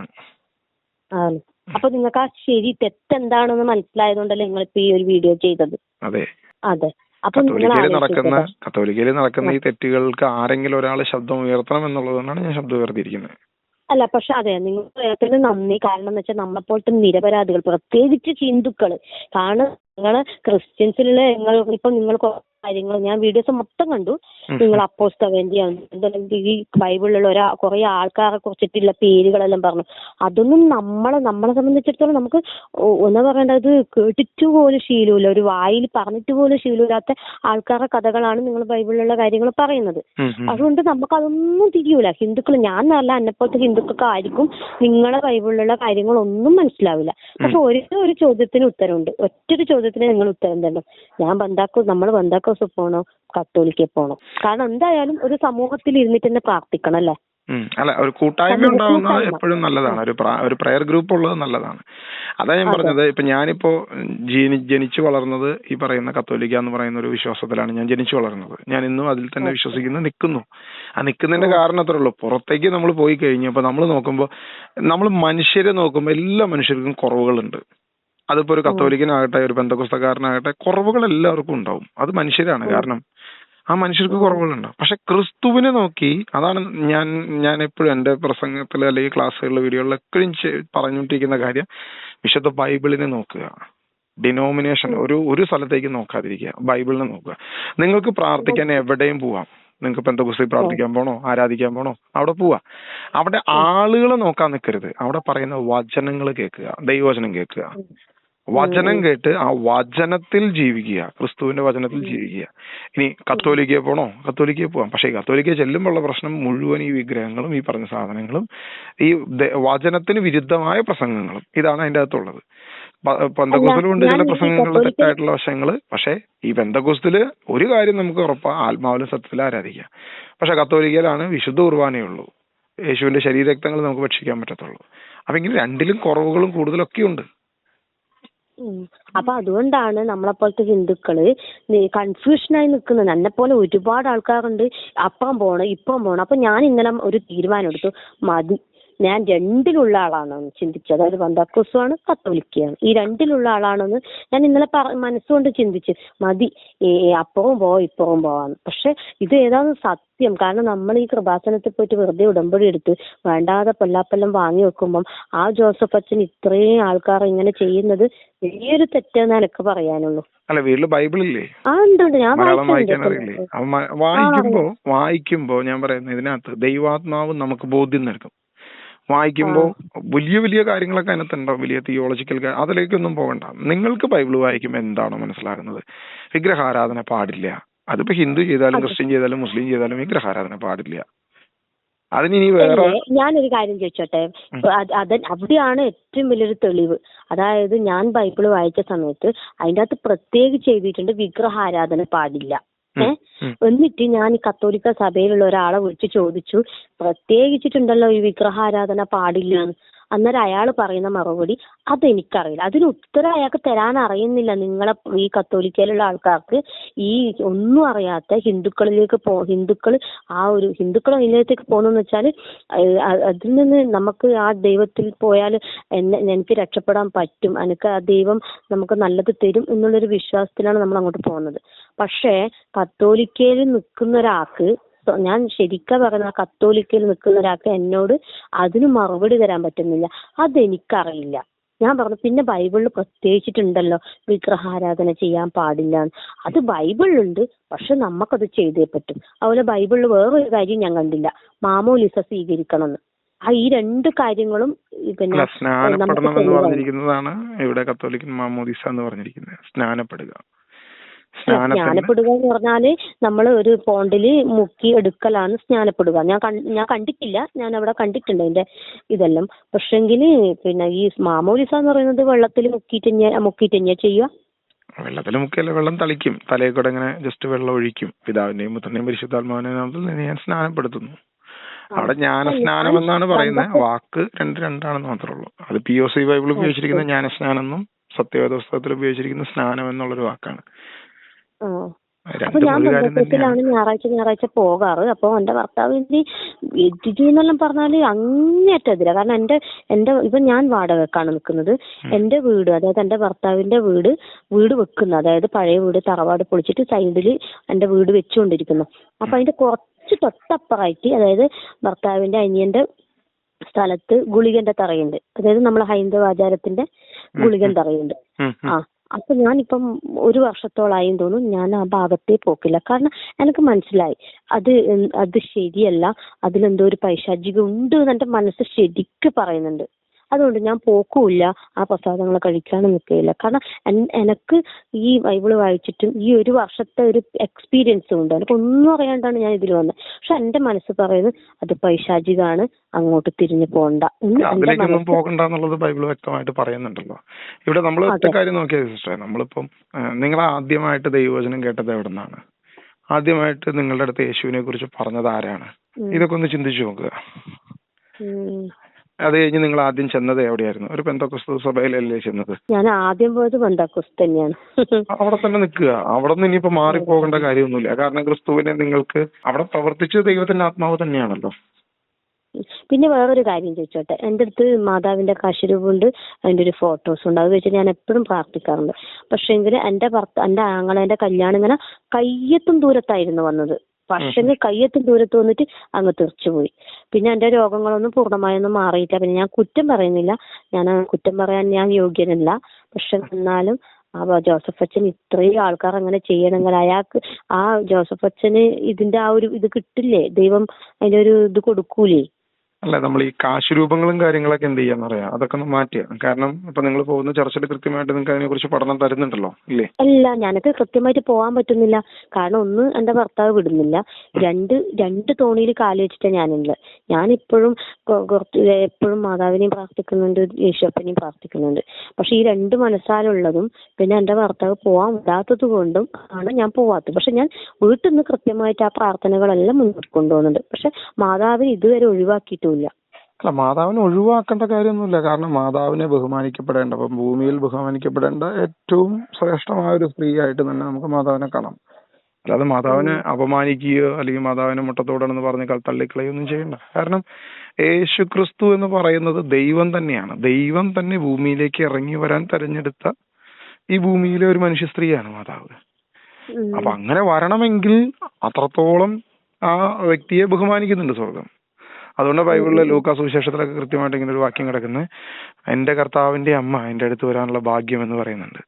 അപ്പൊ നിങ്ങൾക്ക് ആ ശരി തെറ്റെന്താണെന്ന് മനസ്സിലായതുകൊണ്ടല്ലേ നിങ്ങളിപ്പോ ഈ ഒരു വീഡിയോ ചെയ്തത്? അതെ. കത്തോലിക്കയിൽ നടക്കുന്ന ഈ തെറ്റുകൾക്ക് ആരെങ്കിലും ഒരാൾ ശബ്ദം ഉയർത്തണം എന്നുള്ളതുകൊണ്ടാണ് ഞാൻ ശബ്ദം ഉയർത്തിയിരിക്കുന്നത്. അല്ല, പക്ഷെ അതെ, നിങ്ങൾ നന്ദി. കാരണം എന്ന് വെച്ചാൽ നമ്മളെപ്പോലത്തെ നിരപരാധികൾ, പ്രത്യേകിച്ച് ഹിന്ദുക്കള്, കാരണം നിങ്ങള് ക്രിസ്ത്യൻസിലുള്ള ഇപ്പൊ നിങ്ങൾ കാര്യങ്ങൾ ഞാൻ വീഡിയോസ് മൊത്തം കണ്ടു. നിങ്ങൾ അപ്പോസ്തലന്റെയും ഈ ബൈബിളിലുള്ള കുറെ ആൾക്കാരെ കുറിച്ചിട്ടുള്ള പേരുകളെല്ലാം പറഞ്ഞു. അതൊന്നും നമ്മളെ സംബന്ധിച്ചിടത്തോളം നമുക്ക് എന്താ പറയേണ്ടത്, കേട്ടിട്ട് പോലും ശീലമില്ല, ഒരു വായിൽ പറഞ്ഞിട്ട് പോലും ശീലമില്ലാത്ത ആൾക്കാരുടെ കഥകളാണ് നിങ്ങൾ ബൈബിളിലുള്ള കാര്യങ്ങൾ പറയുന്നത്. അതുകൊണ്ട് നമുക്ക് അതൊന്നും തിരിയൂല. ഹിന്ദുക്കൾ, ഞാൻ നല്ല എന്നെപ്പോലത്തെ ഹിന്ദുക്കൾക്ക് ആയിരിക്കും നിങ്ങളെ ബൈബിളിലുള്ള കാര്യങ്ങളൊന്നും മനസ്സിലാവില്ല. പക്ഷെ ഒരു ചോദ്യത്തിന് ഉത്തരവുണ്ട്. ഒറ്റൊരു ചോദ്യത്തിന് നിങ്ങൾ ഉത്തരം തരണം. നമ്മൾ ബന്ധാക്കോസ് പോണോ കത്തോലിക്ക പോണോ? കാരണം എന്തായാലും ഒരു സമൂഹത്തിൽ ഇരുന്നിട്ട് തന്നെ പ്രാർത്ഥിക്കണം അല്ലേ? അല്ല, ഒരു കൂട്ടായ്മ ഉണ്ടാവുന്നത് എപ്പോഴും നല്ലതാണ്. ഒരു പ്രയർ ഗ്രൂപ്പ് ഉള്ളത് നല്ലതാണ്. അതാ ഞാൻ പറഞ്ഞത്. ഇപ്പൊ ഞാനിപ്പോ ജനിച്ചു വളർന്നത് ഈ പറയുന്ന കത്തോലിക്ക എന്ന് പറയുന്ന ഒരു വിശ്വാസത്തിലാണ് ഞാൻ ജനിച്ചു വളർന്നത്. ഞാൻ ഇന്നും അതിൽ തന്നെ വിശ്വസിക്കുന്നു, നിൽക്കുന്നു. ആ നിൽക്കുന്നതിന്റെ കാരണം അത്രേ ഉള്ളൂ. പുറത്തേക്ക് നമ്മൾ പോയി കഴിഞ്ഞപ്പോൾ നമ്മൾ നോക്കുമ്പോൾ, നമ്മൾ മനുഷ്യരെ നോക്കുമ്പോൾ എല്ലാ മനുഷ്യർക്കും കുറവുകളുണ്ട്. അതിപ്പോ ഒരു കത്തോലിക്കനാകട്ടെ ഒരു പെന്തക്കോസ്തക്കാരനാകട്ടെ, കുറവുകൾ എല്ലാവർക്കും ഉണ്ടാവും. അത് മനുഷ്യരാണ്. കാരണം ആ മനുഷ്യർക്ക് കുറവുകളുണ്ടാവും. പക്ഷെ ക്രിസ്തുവിനെ നോക്കി, അതാണ് ഞാൻ എപ്പോഴും എന്റെ പ്രസംഗത്തിൽ അല്ലെങ്കിൽ ക്ലാസ്സുകളിലെ വീഡിയോകളിൽ എപ്പോഴും പറഞ്ഞുകൊണ്ടിരിക്കുന്ന കാര്യം, വിശുദ്ധ ബൈബിളിനെ നോക്കുക. ഡിനോമിനേഷൻ ഒരു സ്ഥലത്തേക്ക് നോക്കാതിരിക്കുക, ബൈബിളിനെ നോക്കുക. നിങ്ങൾക്ക് പ്രാർത്ഥിക്കാൻ എവിടെയും പോവാം. നിങ്ങൾക്ക് പെന്തക്കോസ്തിൽ പ്രാർത്ഥിക്കാൻ പോണോ, ആരാധിക്കാൻ പോണോ, അവിടെ പോവാ. അവിടെ ആളുകളെ നോക്കാൻ നിൽക്കരുത്. അവിടെ പറയുന്ന വചനങ്ങൾ കേൾക്കുക, ദൈവവചനം കേൾക്കുക. വചനം കേട്ട് ആ വചനത്തിൽ ജീവിക്കുക, ക്രിസ്തുവിന്റെ വചനത്തിൽ ജീവിക്കുക. ഇനി കത്തോലിക്കയെ പോണോ, കത്തോലിക്കയെ പോവാം. പക്ഷേ ഈ കത്തോലിക്കയെ ചെല്ലുമ്പോഴുള്ള പ്രശ്നം മുഴുവൻ ഈ വിഗ്രഹങ്ങളും ഈ പറഞ്ഞ സാധനങ്ങളും ഈ വചനത്തിന് വിരുദ്ധമായ പ്രസംഗങ്ങളും ഇതാണ് അതിന്റെ അകത്തുള്ളത്. പെന്തക്കോസ്തിലുണ്ട് ചില പ്രസംഗങ്ങളുടെ തെറ്റായിട്ടുള്ള വശങ്ങള്. പക്ഷെ ഈ പെന്തക്കോസ്തില് ഒരു കാര്യം നമുക്ക് ഉറപ്പാ, ആത്മാവിലും സത്യത്തിലും ആരാധിക്കാം. പക്ഷെ കത്തോലിക്കയിലാണ് വിശുദ്ധ കുർബാനയുള്ളൂ, യേശുവിന്റെ ശരീരരക്തങ്ങൾ നമുക്ക് ഭക്ഷിക്കാൻ പറ്റത്തുള്ളൂ. അപ്പൊ ഇങ്ങനെ രണ്ടിലും കുറവുകളും കൂടുതലൊക്കെ ഉണ്ട്. അപ്പൊ അതുകൊണ്ടാണ് നമ്മളെപ്പോലത്തെ ഹിന്ദുക്കള് കൺഫ്യൂഷനായി നിൽക്കുന്നത്. എന്നെ പോലെ ഒരുപാട് ആൾക്കാരുണ്ട്, അപ്പുറം പോണം ഇപ്പുറം പോണം. അപ്പൊ ഞാൻ ഇന്നലെ ഒരു തീരുമാനം എടുത്തു, മതി, ഞാൻ രണ്ടിലുള്ള ആളാണെന്ന് ചിന്തിച്ചു. അതായത് പെന്തക്കോസ്തുമാണ് കത്തോലിക്കയാണ്, ഈ രണ്ടിലുള്ള ആളാണെന്ന് ഞാൻ ഇന്നലെ മനസ്സുകൊണ്ട് ചിന്തിച്ച്, മതി അപ്പുറവും പോവാം ഇപ്പുറവും പോവാന്ന്. പക്ഷെ ഇത് ഏതാണ് സത്യം? കാരണം നമ്മൾ ഈ കൃപാസനത്തിൽ പോയിട്ട് വെറുതെ ഉടമ്പടി എടുത്ത് വേണ്ടാതെ പൊല്ലാപ്പെല്ലാം വാങ്ങി വെക്കുമ്പം ആ ജോസഫ് അച്ഛൻ ഇത്രയും ആൾക്കാർ ഇങ്ങനെ ചെയ്യുന്നത് വലിയൊരു തെറ്റെന്ന് എനിക്ക് പറയാനുള്ളൂ. അല്ല, വീട്ടില് ബൈബിളില്ലേ? ഉണ്ട്, ഞാൻ വായിക്കുമ്പോ ഞാൻ പറയുന്നത്, ഇതിനകത്ത് ദൈവാത്മാവ് നമുക്ക് ബോധ്യം നൽകും. വായിക്കുമ്പോൾ വലിയ വലിയ കാര്യങ്ങളൊക്കെ അതിനകത്തുണ്ടാവും, വലിയ തിയോളജിക്കൽ, അതിലേക്കൊന്നും പോകണ്ട. നിങ്ങൾക്ക് ബൈബിൾ വായിക്കുമ്പോൾ എന്താണോ മനസ്സിലാകുന്നത്, വിഗ്രഹാരാധന പാടില്ല. അതിപ്പോ ഹിന്ദു ചെയ്താലും ക്രിസ്ത്യൻ ചെയ്താലും മുസ്ലിം ചെയ്താലും വിഗ്രഹാരാധന പാടില്ല. അതിനി വേറെ ഞാനൊരു കാര്യം ചോദിച്ചോട്ടെ, അവിടെയാണ് ഏറ്റവും വലിയൊരു തെളിവ്. അതായത് ഞാൻ ബൈബിള് വായിച്ച സമയത്ത് അതിൻ്റെ അകത്ത് പ്രത്യേകിച്ച് എഴുതിയിട്ടുണ്ട് വിഗ്രഹാരാധന പാടില്ല. എന്നിട്ട് ഞാൻ ഈ കത്തോലിക്ക സഭയിലുള്ള ഒരാളെ വിളിച്ച് ചോദിച്ചു, പ്രത്യേകിച്ചിട്ടുണ്ടല്ലോ ഈ വിഗ്രഹാരാധന പാടില്ല. അന്നേരം അയാൾ പറയുന്ന മറുപടി, അതെനിക്കറിയില്ല. അതിന് ഉത്തരം അയാൾക്ക് തരാൻ അറിയുന്നില്ല. നിങ്ങളെ ഈ കത്തോലിക്കയിലുള്ള ആൾക്കാർക്ക് ഈ ഒന്നും അറിയാത്ത ഹിന്ദുക്കൾ ഇതിലേക്ക് പോകുന്നെന്ന് വെച്ചാൽ അതിൽ നിന്ന് നമുക്ക് ആ ദൈവത്തിൽ പോയാൽ എനിക്ക് രക്ഷപ്പെടാൻ പറ്റും, എനിക്ക് ആ ദൈവം നമുക്ക് നല്ലത് തരും എന്നുള്ളൊരു വിശ്വാസത്തിലാണ് നമ്മൾ അങ്ങോട്ട് പോകുന്നത്. പക്ഷേ കത്തോലിക്കയിൽ നിൽക്കുന്ന ഒരാൾക്ക്, ഞാൻ ശരിക്കാ പറയുന്ന, കത്തോലിക്കയിൽ നിൽക്കുന്ന ഒരാൾക്ക് എന്നോട് അതിന് മറുപടി തരാൻ പറ്റുന്നില്ല. അതെനിക്കറിയില്ല. ഞാൻ പറഞ്ഞു, പിന്നെ ബൈബിളിൽ പ്രത്യേകിച്ചിട്ടുണ്ടല്ലോ വിഗ്രഹാരാധന ചെയ്യാൻ പാടില്ല. അത് ബൈബിളിലുണ്ട്, പക്ഷെ നമുക്കത് ചെയ്തേ പറ്റും. അതുപോലെ ബൈബിളിൽ വേറൊരു കാര്യം ഞാൻ കണ്ടില്ല, മാമോദിസ സ്വീകരിക്കണമെന്ന്. ഈ രണ്ട് കാര്യങ്ങളും പിന്നെ സ്നാനപ്പെടണം എന്ന് പറഞ്ഞിരിക്കുന്നതാണ് ഇവിടെ കത്തോലിക്കൻ മാമോദിസ എന്ന് പറഞ്ഞിരിക്കുന്നത്. സ്നാനപ്പെടുക എന്ന് പറഞ്ഞാല് നമ്മൾ ഒരു പോണ്ടില് മുക്കി എടുക്കലാണ് സ്നാനപ്പെടുക. ഞാൻ കണ്ടിട്ടില്ല, ഞാൻ അവിടെ കണ്ടിട്ടുണ്ട് അതിന്റെ ഇതെല്ലാം. പക്ഷെങ്കില് പിന്നെ ഈ മാമോദിസ എന്ന് പറയുന്നത് വെള്ളത്തിൽ മുക്കിയിട്ട് ചെയ്യുക. വെള്ളത്തിൽ മുക്കിയല്ല, വെള്ളം തളിക്കും, തലയിൽ കൂടെ ഇങ്ങനെ ജസ്റ്റ് വെള്ളം ഒഴിക്കും. പിതാവിന്റെയും പുത്രന്റെയും പരിശുദ്ധാത്മാവിന്റെയും നാമത്തിൽ ഞാൻ സ്നാനപ്പെടുത്തുന്നു. അവിടെ ജ്ഞാനസ്നാനം എന്നാണ് പറയുന്നത്. വാക്ക് രണ്ടാണെന്ന് മാത്രമേ ഉള്ളൂ. അത് POC ബൈബിൾ ഉപയോഗിച്ചിരിക്കുന്ന ജ്ഞാനസ്നാനം എന്നും സത്യവേദ പുസ്തകത്തിൽ ഉപയോഗിച്ചിരിക്കുന്ന സ്നാനം എന്നുള്ളൊരു വാക്കാണ്. അപ്പൊ ഞാൻ ബന്ധത്തിലാണ് ഞായറാഴ്ച പോകാറ്. അപ്പൊ എന്റെ ഭർത്താവിന്റെ എന്നെല്ലാം പറഞ്ഞാല് അങ്ങേറ്റതില്ല. കാരണം എന്റെ ഇപ്പൊ ഞാൻ വാടകക്കാണ് നിൽക്കുന്നത്. എന്റെ വീട്, അതായത് എന്റെ ഭർത്താവിന്റെ വീട് വെക്കുന്നു, അതായത് പഴയ വീട് തറവാട് പൊളിച്ചിട്ട് സൈഡില് എന്റെ വീട് വെച്ചുകൊണ്ടിരിക്കുന്നു. അപ്പൊ അതിന്റെ കുറച്ച് തൊട്ടപ്പുറമായിട്ട്, അതായത് ഭർത്താവിന്റെ അനിയന്റെ സ്ഥലത്ത് ഗുളികന്റെ തറയുണ്ട്. അതായത് നമ്മളെ ഹൈന്ദവ ആചാരത്തിന്റെ ഗുളികൻ തറയുണ്ട്. അപ്പൊ ഞാനിപ്പം 1 വർഷത്തോളായി തോന്നുന്നു ഞാൻ ആ ഭാഗത്തേ പോക്കില്ല. കാരണം എനിക്ക് മനസ്സിലായി അത് ശരിയല്ല, അതിലെന്തോ ഒരു പൈശാചികം ഉണ്ട് എന്ന് എന്റെ മനസ്സ് ശരിക്ക് പറയുന്നുണ്ട്. അതുകൊണ്ട് ഞാൻ പോക്കുമില്ല, ആ പ്രസാദങ്ങൾ കഴിക്കാനും നിൽക്കുകയില്ല. കാരണം എനിക്ക് ഈ ബൈബിള് വായിച്ചിട്ടും ഈ 1 വർഷത്തെ ഒരു എക്സ്പീരിയൻസും ഉണ്ട്. എനിക്കൊന്നും അറിയാണ്ടാണ് ഞാൻ ഇതിൽ വന്നത്. പക്ഷെ എന്റെ മനസ്സ് പറയുന്നത് അത് പൈശാചികമാണ്, അങ്ങോട്ട് തിരിഞ്ഞു പോകണ്ട. അതിലേക്കൊന്നും പോകണ്ട എന്നുള്ളത് ബൈബിൾ വ്യക്തമായിട്ട് പറയുന്നുണ്ടല്ലോ. ഇവിടെ നമ്മൾ ഒറ്റ കാര്യം നോക്കിയത് സിസ്റ്ററെ, നമ്മളിപ്പം നിങ്ങൾ ആദ്യമായിട്ട് ദൈവവചനം കേട്ടത് എവിടെ നിന്നാണ്? ആദ്യമായിട്ട് നിങ്ങളുടെ അടുത്ത് യേശുവിനെ കുറിച്ച് പറഞ്ഞത് ആരാണ്? ഇതൊക്കെ ഒന്ന് ചിന്തിച്ചു നോക്കുക. അത് കഴിഞ്ഞ് നിങ്ങൾ ആദ്യം ചെന്നത് എവിടെയായിരുന്നു? ഒരു പെന്തക്കോസ്ത് സഭയിലല്ലേ ചെന്നത്? ഞാൻ ആദ്യം പോയത് പെന്തക്കോസ്ത് തന്നെയാണ്. അവിടെ തന്നെ നിൽക്കുക. അവിടെ നിന്ന് ഇനിയിപ്പോ മാറിപ്പോകേണ്ട കാര്യമൊന്നുമില്ല. കാരണം ക്രിസ്തുവിനെ നിങ്ങൾക്ക് അവിടെ പ്രവർത്തിച്ച ദൈവത്തിന്റെ ആത്മാവ് തന്നെയാണല്ലോ. പിന്നെ വേറൊരു കാര്യം ചോദിച്ചോട്ടെ, എൻ്റെ അടുത്ത് മാതാവിന്റെ കാശുരൂപമുണ്ട്, അതിന്റെ ഒരു ഫോട്ടോസ് ഉണ്ട്. അത് വെച്ച് ഞാൻ എപ്പോഴും പ്രാർത്ഥിക്കാറുണ്ട്. പക്ഷെ എങ്കിൽ എന്റെ ആങ്ങളേന്റെ കല്യാണം ഇങ്ങനെ കയ്യെത്തും ദൂരത്തായിരുന്നു വന്നത്. പക്ഷെ കയ്യെത്തും ദൂരത്ത് വന്നിട്ട് അങ്ങ് തെറിച്ചുപോയി. പിന്നെ എന്റെ രോഗങ്ങളൊന്നും പൂർണ്ണമായൊന്നും മാറിയില്ല. പിന്നെ ഞാൻ കുറ്റം പറയുന്നില്ല, കുറ്റം പറയാൻ ഞാൻ യോഗ്യനല്ല. പക്ഷെ എന്നാലും ജോസഫ് അച്ഛൻ ഇത്രയും ആൾക്കാർ അങ്ങനെ ചെയ്യണമെങ്കിൽ അയാൾക്ക് ആ ജോസഫ് അച്ഛന് ഇതിന്റെ ആ ഒരു ഇത് കിട്ടില്ലേ? ദൈവം അതിന്റെ ഒരു ഇത് കൊടുക്കൂലേ? അല്ല, നമ്മൾ ഈ കാശുരൂപങ്ങളും കാര്യങ്ങളൊക്കെ എന്ത് ചെയ്യാന്നറിയാം, അതൊക്കെ ഒന്ന് മാറ്റിയ. കാരണം ഇപ്പൊ നിങ്ങൾ പോകുന്ന ചർച്ചിൽ കൃത്യമായിട്ട് നിങ്ങൾക്ക് അതിനെ കുറിച്ച് പഠനം തരുന്നുണ്ടല്ലോ ഇല്ലേ? അല്ല, ഞനക്ക് കൃത്യമായിട്ട് പോകാൻ പറ്റുന്നില്ല. കാരണം ഒന്ന് എന്റെ ഭർത്താവ് വിടുന്നില്ല, രണ്ട് തോണിയിൽ കാല് വെച്ചിട്ടാണ് ഞാനുള്ളത്. ഞാനിപ്പോഴും എപ്പോഴും മാതാവിനെയും പ്രാർത്ഥിക്കുന്നുണ്ട്, യേശുപ്പനെയും പ്രാർത്ഥിക്കുന്നുണ്ട്. പക്ഷെ ഈ 2 മനസ്സാലുള്ളതും പിന്നെ എന്റെ ഭർത്താവ് പോവാൻ വിടാത്തത് കൊണ്ടും ആണ് ഞാൻ പോവാത്തത്. പക്ഷെ ഞാൻ വീട്ടിൽ നിന്ന് കൃത്യമായിട്ട് ആ പ്രാർത്ഥനകളെല്ലാം മുന്നോട്ട് കൊണ്ടുപോകുന്നുണ്ട്. പക്ഷെ മാതാവിനെ ഇതുവരെ ഒഴിവാക്കിയിട്ടില്ല. അല്ല, മാതാവിനെ ഒഴിവാക്കേണ്ട കാര്യമൊന്നുമില്ല. കാരണം മാതാവിനെ ബഹുമാനിക്കപ്പെടേണ്ട, അപ്പം ഭൂമിയിൽ ബഹുമാനിക്കപ്പെടേണ്ട ഏറ്റവും ശ്രേഷ്ഠമായ ഒരു സ്ത്രീ ആയിട്ട് തന്നെ നമുക്ക് മാതാവിനെ കാണാം. അല്ലാതെ മാതാവിനെ അപമാനിക്കുകയോ അല്ലെങ്കിൽ മാതാവിനെ മുട്ടത്തോടാണെന്ന് പറഞ്ഞ് തള്ളിക്കളയോ ഒന്നും ചെയ്യണ്ട. കാരണം യേശു ക്രിസ്തു എന്ന് പറയുന്നത് ദൈവം തന്നെയാണ്. ദൈവം തന്നെ ഭൂമിയിലേക്ക് ഇറങ്ങി വരാൻ തെരഞ്ഞെടുത്ത ഈ ഭൂമിയിലെ ഒരു മനുഷ്യ സ്ത്രീയാണ് മാതാവ്. അപ്പൊ അങ്ങനെ വരണമെങ്കിൽ അത്രത്തോളം ആ വ്യക്തിയെ ബഹുമാനിക്കുന്നുണ്ട് സ്വർഗം. അതുകൊണ്ട് ബൈബിളിലെ ലൂക്കാ സുവിശേഷത്തിലൊക്കെ കൃത്യമായിട്ട് ഇങ്ങനെ ഒരു വാക്യം കിടക്കുന്നത്, എന്റെ കർത്താവിന്റെ അമ്മ എന്റെ അടുത്ത് വരാനുള്ള ഭാഗ്യം എന്ന് പറയുന്നുണ്ട്.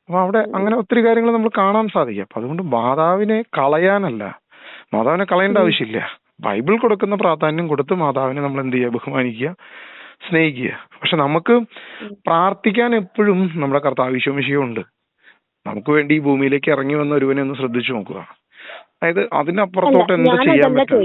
അപ്പൊ അവിടെ അങ്ങനെ ഒത്തിരി കാര്യങ്ങൾ നമ്മൾ കാണാൻ സാധിക്കും. അപ്പൊ അതുകൊണ്ട് മാതാവിനെ കളയാനല്ല, മാതാവിനെ കളയേണ്ട ആവശ്യമില്ല. ബൈബിൾ കൊടുക്കുന്ന പ്രാധാന്യം കൊടുത്ത് മാതാവിനെ നമ്മൾ എന്ത് ചെയ്യുക? ബഹുമാനിക്കുക, സ്നേഹിക്കുക. പക്ഷെ നമുക്ക് പ്രാർത്ഥിക്കാൻ എപ്പോഴും നമ്മുടെ കർത്താവ് ഈശോമിശിഹയുണ്ട്. നമുക്ക് വേണ്ടി ഈ ഭൂമിയിലേക്ക് ഇറങ്ങി വന്ന ഒരുവനെ ഒന്ന് ശ്രദ്ധിച്ചു നോക്കുക. അതായത് അതിനപ്പുറത്തോട്ട് എന്ത് ചെയ്യാൻ പറ്റും?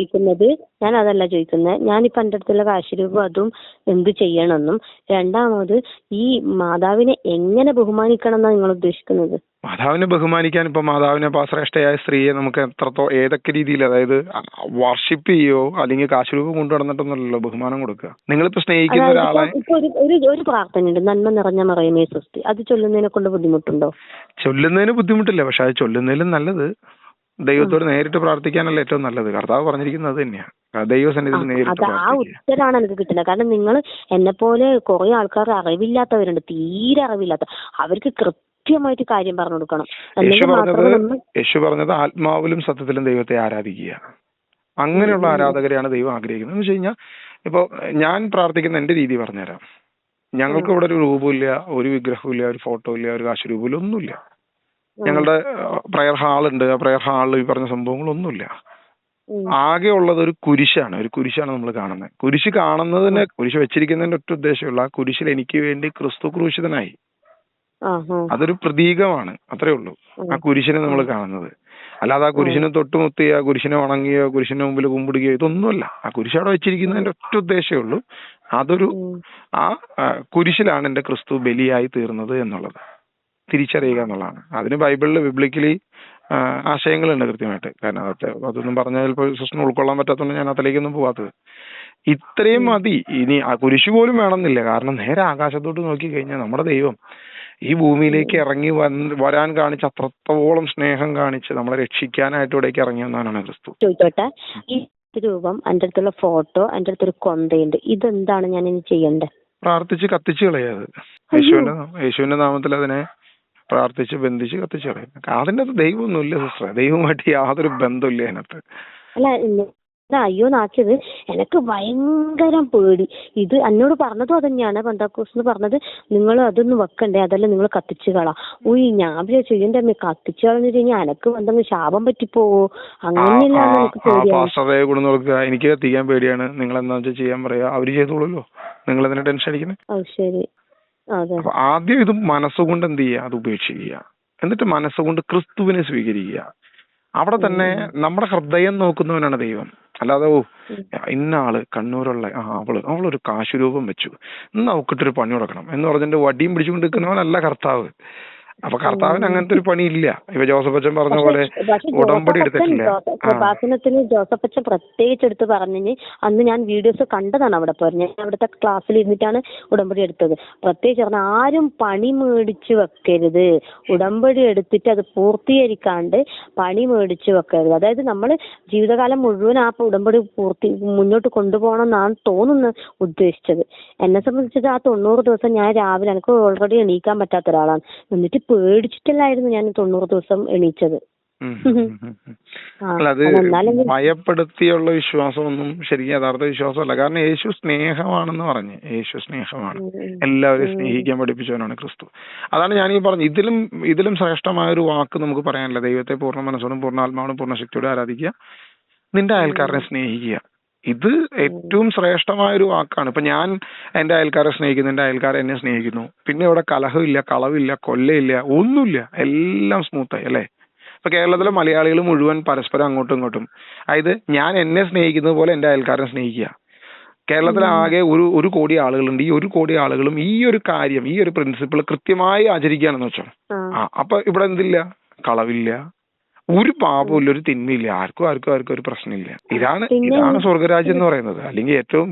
ഞാൻ അതല്ല ചോദിക്കുന്നത്. ഞാനിപ്പോ എന്റെ അടുത്തുള്ള കാശുരൂപം അതും എന്ത് ചെയ്യണമെന്നും, രണ്ടാമത് ഈ മാതാവിനെ എങ്ങനെ ബഹുമാനിക്കണം എന്നാണ് നിങ്ങൾ ഉദ്ദേശിക്കുന്നത്? മാതാവിനെ ബഹുമാനിക്കാൻ ഇപ്പൊ മാതാവിനെ ശ്രേഷ്ഠയായ സ്ത്രീയെ നമുക്ക് ഏതൊക്കെ രീതിയിൽ, അതായത് വർഷിപ്പ് ചെയ്യോ അല്ലെങ്കിൽ കാശുരൂപം കൊണ്ടു നടന്നിട്ടൊന്നുമല്ലോ ബഹുമാനം കൊടുക്കുക. നിങ്ങളിപ്പോ സ്നേഹിക്കുന്ന ഒരാളെ ഒരു പ്രാർത്ഥനയുണ്ട്, നന്മ നിറഞ്ഞ മറിയമേ സ്വസ്തി. അത് ചൊല്ലുന്നതിനെ കൊണ്ട് ബുദ്ധിമുട്ടുണ്ടോ? ചൊല്ലുന്നതിന് ബുദ്ധിമുട്ടില്ല. പക്ഷെ അത് ചൊല്ലുന്നതിലും നല്ലത് ദൈവത്തോട് നേരിട്ട് പ്രാർത്ഥിക്കാനല്ല ഏറ്റവും നല്ലത്. കർത്താവ് പറഞ്ഞിരിക്കുന്നത് തന്നെയാണ്, ദൈവസന്നിധിയിൽ നേരിട്ട് പ്രാർത്ഥിക്കുക. ആ ഉത്തരാണ് എനിക്ക് കിട്ടുന്നത്. കാരണം നിങ്ങൾ എന്നെ പോലെ കുറെ ആൾക്കാർ അറിവില്ലാത്തവരുണ്ട്, തീരെ അറിവില്ലാത്ത, അവർക്ക് കൃത്യമായിട്ട് കാര്യം പറഞ്ഞു കൊടുക്കണം. യേശു പറഞ്ഞത് ആത്മാവിലും സത്യത്തിലും ദൈവത്തെ ആരാധിക്കുക. അങ്ങനെയുള്ള ആരാധകരെയാണ് ദൈവം ആഗ്രഹിക്കുന്നത്. എന്ന് വെച്ച് കഴിഞ്ഞാൽ ഇപ്പൊ ഞാൻ പ്രാർത്ഥിക്കുന്ന എന്റെ രീതി പറഞ്ഞുതരാം. ഞങ്ങൾക്ക് ഇവിടെ ഒരു രൂപമില്ല, ഒരു വിഗ്രഹമില്ല, ഒരു ഫോട്ടോ ഇല്ല, ഒരു കാശുരൂപമില്ല, ഒന്നുമില്ല. ഞങ്ങളുടെ പ്രയർ ഹാളുണ്ട്. ആ പ്രയർ ഹാളിൽ ഈ പറഞ്ഞ സംഭവങ്ങളൊന്നുമില്ല. ആകെ ഉള്ളത് ഒരു കുരിശാണ്. ഒരു കുരിശാണ് നമ്മൾ കാണുന്നത്. കുരിശ് കാണുന്നതിന്, കുരിശ് വെച്ചിരിക്കുന്നതിന്റെ ഒറ്റ ഉദ്ദേശമുള്ള ആ കുരിശിൽ എനിക്ക് വേണ്ടി ക്രിസ്തു ക്രൂശിതനായി. അതൊരു പ്രതീകമാണ്, അത്രേ ഉള്ളൂ ആ കുരിശിനെ നമ്മൾ കാണുന്നത്. അല്ലാതെ ആ കുരിശിനെ തൊട്ടുമുത്തിയോ ആ കുരിശിനെ വണങ്ങിയോ കുരിശിന്റെ മുമ്പിൽ കുമ്പിടുകയോ ഇതൊന്നുമല്ല. ആ കുരിശ് അവിടെ വെച്ചിരിക്കുന്നതിന്റെ ഒറ്റ ഉദ്ദേശമേ ഉള്ളൂ, അതൊരു ആ കുരിശിലാണ് എന്റെ ക്രിസ്തു ബലിയായി തീർന്നത് എന്നുള്ളത് തിരിച്ചറിയുക എന്നുള്ളതാണ്. അതിന് ബൈബിളിൽ ബിബ്ലിക്കലി ആശയങ്ങളുണ്ട് കൃത്യമായിട്ട്. കാരണം അതൊന്നും പറഞ്ഞാൽ ചിലപ്പോൾ സിസ്റ്ററിന് ഉൾക്കൊള്ളാൻ പറ്റാത്തതുകൊണ്ട് ഞാൻ അതിലേക്കൊന്നും പോകാത്തത്. ഇത്രയും മതി. ഇനി ആ കുരിശ് പോലും വേണമെന്നില്ല. കാരണം നേരെ ആകാശത്തോട്ട് നോക്കി കഴിഞ്ഞാൽ നമ്മുടെ ദൈവം ഈ ഭൂമിയിലേക്ക് ഇറങ്ങി വരാൻ കാണിച്ച അത്രത്തോളം സ്നേഹം കാണിച്ച് നമ്മളെ രക്ഷിക്കാനായിട്ട് ഇവിടേക്ക് ഇറങ്ങി വന്നാണ് ക്രിസ്തു. ചോദിച്ചോട്ടെ, ഈ രൂപം, എന്റെ അടുത്തുള്ള ഫോട്ടോ, എന്റെ അടുത്തൊരു കൊന്തയുണ്ട്, ഇതെന്താണ് ഞാൻ ഇനി ചെയ്യേണ്ടത്? പ്രാർത്ഥിച്ച് കത്തിച്ച് കളയാത്. യേശുവിന്റെ നാമത്തിൽ അതിനെ പ്രാർത്ഥിച്ച് ബന്ധിച്ച് കത്തിച്ച് കളയും. അതിൻ്റെ അത് ദൈവമൊന്നുമില്ല സിസ്റ്റർ, ദൈവമായിട്ട് യാതൊരു ബന്ധമില്ല അതിനകത്ത്. അല്ല, അയ്യോ നാക്കിയത് എനിക്ക് ഭയങ്കര പേടി. ഇത് എന്നോട് പറഞ്ഞതും അതന്നെയാണ് പെന്തക്കോസ്ത് എന്ന് പറഞ്ഞത്, നിങ്ങൾ അതൊന്നും വെക്കണ്ടേ, അതെല്ലാം നിങ്ങൾ കത്തിച്ചു കളാ. ഞാൻ വിചാരിച്ചു ഇതിന്റെ അമ്മ കത്തിച്ചു കളഞ്ഞു കഴിഞ്ഞാൽ എനക്ക് എന്തെങ്കിലും ശാപം പറ്റിപ്പോവോ, അങ്ങനെയല്ലാന്ന് എനിക്ക് പേടിയാണ്. എനിക്ക് കത്തിക്കാൻ പേടിയാണ്, നിങ്ങൾ എന്താ വെച്ചാൽ ചെയ്യാൻ പറയാ, അവര് ചെയ്തോളൂല്ലോ, നിങ്ങൾ എന്തിനാ ടെൻഷൻ അടിക്കുന്നത്? ശരി. അപ്പൊ ആദ്യം ഇത് മനസ്സുകൊണ്ട് എന്ത് ചെയ്യുക, അത് ഉപേക്ഷിക്കുക. എന്നിട്ട് മനസ്സുകൊണ്ട് ക്രിസ്തുവിനെ സ്വീകരിക്കുക. അവിടെ തന്നെ നമ്മുടെ ഹൃദയം നോക്കുന്നവനാണ് ദൈവം. അല്ലാതെ ഇന്ന ആള് കണ്ണൂരുള്ള അവളൊരു കാശുരൂപം വെച്ചു, ഇന്ന് അവക്കിട്ടൊരു പണി കൊടുക്കണം എന്ന് പറഞ്ഞിട്ട് വടിയും പിടിച്ചുകൊണ്ട് നിൽക്കുന്നവനല്ല കർത്താവ്. അപ്പൊ കർത്താവിന് അങ്ങനത്തെ ഒരു പണിയില്ല. ഇപ്പൊ ജോസഫ് അച്ഛൻ പറഞ്ഞ പോലെ ഉടമ്പടി എടുത്തിട്ടില്ല. കൃപാസനത്തിന് ജോസഫ് അച്ഛൻ പ്രത്യേകിച്ച് എടുത്ത് പറഞ്ഞു. അന്ന് ഞാൻ വീഡിയോസ് കണ്ടതാണ് അവിടെ പോയി. ഞാൻ അവിടുത്തെ ക്ലാസ്സിൽ ഇരുന്നിട്ടാണ് ഉടമ്പടി എടുത്തത്. പ്രത്യേകിച്ച് പറഞ്ഞ ആരും പണി മേടിച്ച് വെക്കരുത്, ഉടമ്പടി എടുത്തിട്ട് അത് പൂർത്തീകരിക്കാണ്ട് പണി മേടിച്ച് വെക്കരുത്. അതായത് നമ്മൾ ജീവിതകാലം മുഴുവൻ ആ ഉടമ്പടി മുന്നോട്ട് കൊണ്ടുപോകണം എന്നാണ് തോന്നുന്നത് ഉദ്ദേശിച്ചത്. എന്നെ സംബന്ധിച്ചത് ആ 90 ദിവസം ഞാൻ രാവിലെ, എനിക്ക് ഓൾറെഡി എണീക്കാൻ പറ്റാത്ത ഒരാളാണ്, എന്നിട്ട് പേടിച്ചിട്ടല്ലായിരുന്നു ഞാൻ 90 ദിവസം എണീച്ചത്. അത് ഭയപ്പെടുത്തിയുള്ള വിശ്വാസമൊന്നും ശരിക്കും യഥാർത്ഥ വിശ്വാസമല്ല. കാരണം യേശു സ്നേഹമാണെന്ന് പറഞ്ഞു. യേശു സ്നേഹമാണ്, എല്ലാവരെയും സ്നേഹിക്കാൻ പഠിപ്പിച്ചവനാണ് ക്രിസ്തു. അതാണ് ഞാനീ പറഞ്ഞു, ഇതിലും ശ്രേഷ്ഠമായ ഒരു വാക്ക് നമുക്ക് പറയാനില്ല. ദൈവത്തെ പൂർണ്ണ മനസ്സോടും പൂർണ്ണ ആത്മാവോടും പൂർണ്ണ ശക്തിയോടെ ആരാധിക്കുക, നിന്റെ അയൽക്കാരനെ സ്നേഹിക്കുക. ഇത് ഏറ്റവും ശ്രേഷ്ഠമായ ഒരു വാക്കാണ്. ഇപ്പൊ ഞാൻ എന്റെ അയൽക്കാരെ സ്നേഹിക്കുന്നു, എന്റെ അയൽക്കാരൻ എന്നെ സ്നേഹിക്കുന്നു. പിന്നെ ഇവിടെ കലഹമില്ല, കളവില്ല, കൊല്ലയില്ല, ഒന്നുമില്ല, എല്ലാം സ്മൂത്തായി അല്ലേ. ഇപ്പൊ കേരളത്തിലെ മലയാളികൾ മുഴുവൻ പരസ്പരം അങ്ങോട്ടും ഇങ്ങോട്ടും, അതായത് ഞാൻ എന്നെ സ്നേഹിക്കുന്നത് പോലെ എന്റെ അയൽക്കാരനെ സ്നേഹിക്കുക. കേരളത്തിൽ ആകെ 1 കോടി ആളുകളുണ്ട്. ഈ 1 കോടി ആളുകളും ഈ ഒരു കാര്യം, ഈ ഒരു പ്രിൻസിപ്പിൾ കൃത്യമായി ആചരിക്കുകയാണെന്ന് വെച്ചോ. അപ്പൊ ഇവിടെ എന്തില്ല, കളവില്ല, ഒരു പാപമില്ല, ഒരു തിന്മയില്ല, ആർക്കും ഒരു പ്രശ്നമില്ല. ഇതാണ് സ്വർഗരാജ്യം എന്ന് പറയുന്നത്. അല്ലെങ്കിൽ ഏറ്റവും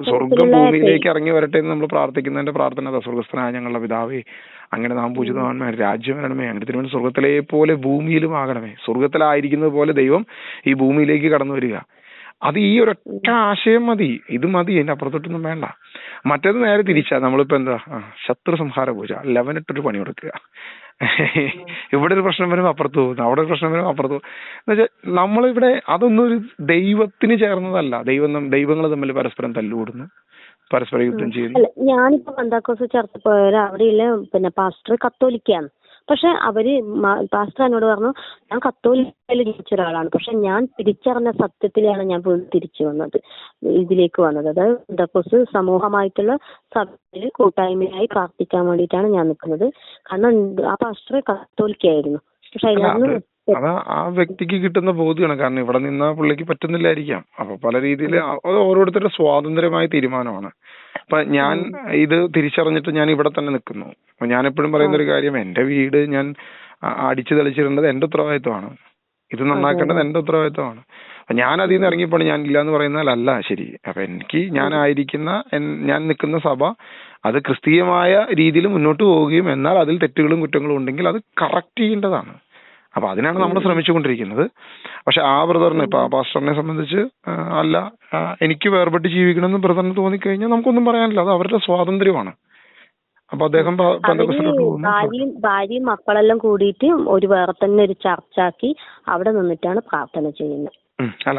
സ്വർഗം ഭൂമിയിലേക്ക് ഇറങ്ങി വരട്ടെ എന്ന് നമ്മൾ പ്രാർത്ഥിക്കുന്നതിന്റെ പ്രാർത്ഥന, സ്വർഗസ്ഥനായ ഞങ്ങളുടെ പിതാവേ, അങ്ങനെ നാം പൂജിതമാകണമേ, രാജ്യം വരണമേ, അങ്ങനെ തിരുവനന്തപുരം സ്വർഗത്തിലെ പോലെ ഭൂമിയിലും ആകണമേ. സ്വർഗത്തിലായിരിക്കുന്നത് പോലെ ദൈവം ഈ ഭൂമിയിലേക്ക് കടന്നു വരിക. അത് ഈ ഒരൊറ്റ ആശയം മതി. ഇത് മതി, അതിന്റെ അപ്പുറത്തോട്ടൊന്നും വേണ്ട. മറ്റേത് നേരെ തിരിച്ചാ. നമ്മളിപ്പോ എന്താ, ശത്രു സംഹാര പൂജ 11 ഇട്ടൊരു പണി കൊടുക്കുക. ഇവിടെ ഒരു പ്രശ്നം വരുമ്പോൾ അപ്പുറത്ത് പോകുന്നു, അവിടെ ഒരു പ്രശ്നം വരുമ്പോൾ അപ്പുറത്ത് പോകും. എന്നുവെച്ചാൽ നമ്മളിവിടെ അതൊന്നും ഒരു ദൈവത്തിന് ചേർന്നതല്ല. ദൈവങ്ങൾ തമ്മിൽ പരസ്പരം തല്ലുകൂടുന്നു, പരസ്പരം യുദ്ധം ചെയ്യുന്നു. ഞാനിപ്പോ പെന്തക്കോസ്ത് ചർച്ച പോയാൽ അവിടെയുള്ള പാസ്റ്റർ കത്തോലിക്കാണ്. പക്ഷെ അവര് പാസ്റ്റർ എന്നോട് പറഞ്ഞു, ഞാൻ കത്തോലിക്കയിൽ ജനിച്ച ഒരാളാണ്, പക്ഷെ ഞാൻ തിരിച്ചറിഞ്ഞ സത്യത്തിലാണ് ഞാൻ തിരിച്ചു വന്നത്, ഇതിലേക്ക് വന്നത്. അതായത് പെന്തക്കോസ്ത് സമൂഹമായിട്ടുള്ള സഭയിൽ കൂട്ടായ്മയായി പ്രാർത്ഥിക്കാൻ വേണ്ടിയിട്ടാണ് ഞാൻ നിൽക്കുന്നത്. കാരണം ആ പാസ്റ്റർ കത്തോലിക്കായിരുന്നു. പക്ഷെ അതാ ആ വ്യക്തിക്ക് കിട്ടുന്ന ബോധ്യമാണ്. കാരണം ഇവിടെ നിന്നാ പുള്ളിക്ക് പറ്റുന്നില്ലായിരിക്കാം. അപ്പൊ പല രീതിയിൽ അത് ഓരോരുത്തരുടെ സ്വാതന്ത്ര്യമായ തീരുമാനമാണ്. അപ്പൊ ഞാൻ ഇത് തിരിച്ചറിഞ്ഞിട്ട് ഞാൻ ഇവിടെ തന്നെ നിൽക്കുന്നു. അപ്പൊ ഞാൻ എപ്പോഴും പറയുന്ന ഒരു കാര്യം, എന്റെ വീട് ഞാൻ അടിച്ചു തെളിച്ചിടേണ്ടത് എന്റെ ഉത്തരവാദിത്വമാണ്, ഇത് നന്നാക്കേണ്ടത് എന്റെ ഉത്തരവാദിത്വമാണ്. അപ്പൊ ഞാൻ അതിൽ നിന്ന് ഇറങ്ങിയപ്പോൾ ഞാൻ ഇല്ല എന്ന് പറയുന്നതല്ല ശരി. അപ്പൊ എനിക്ക് ഞാൻ നിൽക്കുന്ന സഭ അത് ക്രിസ്തീയമായ രീതിയിൽ മുന്നോട്ട് പോവുകയും എന്നാൽ അതിൽ തെറ്റുകളും കുറ്റങ്ങളും ഉണ്ടെങ്കിൽ അത് കറക്റ്റ് ചെയ്യേണ്ടതാണ്. അപ്പൊ അതിനാണ് നമ്മൾ ശ്രമിച്ചുകൊണ്ടിരിക്കുന്നത്. പക്ഷെ ആ ബ്രദറിനെ, ഇപ്പൊ ആ പാസ്റ്ററിനെ സംബന്ധിച്ച് അല്ല, എനിക്ക് വേർപെട്ട് ജീവിക്കണമെന്ന് ബ്രദറിന് തോന്നിക്കഴിഞ്ഞാൽ നമുക്കൊന്നും പറയാനില്ല, അത് അവരുടെ സ്വാതന്ത്ര്യമാണ്. അപ്പൊ അദ്ദേഹം ഭാര്യയും മക്കളെല്ലാം കൂടിയിട്ട് ഒരു വേറെ തന്നെ ഒരു ചർച്ചാക്കി അവിടെ നിന്നിട്ടാണ് പ്രാർത്ഥന ചെയ്യുന്നത്.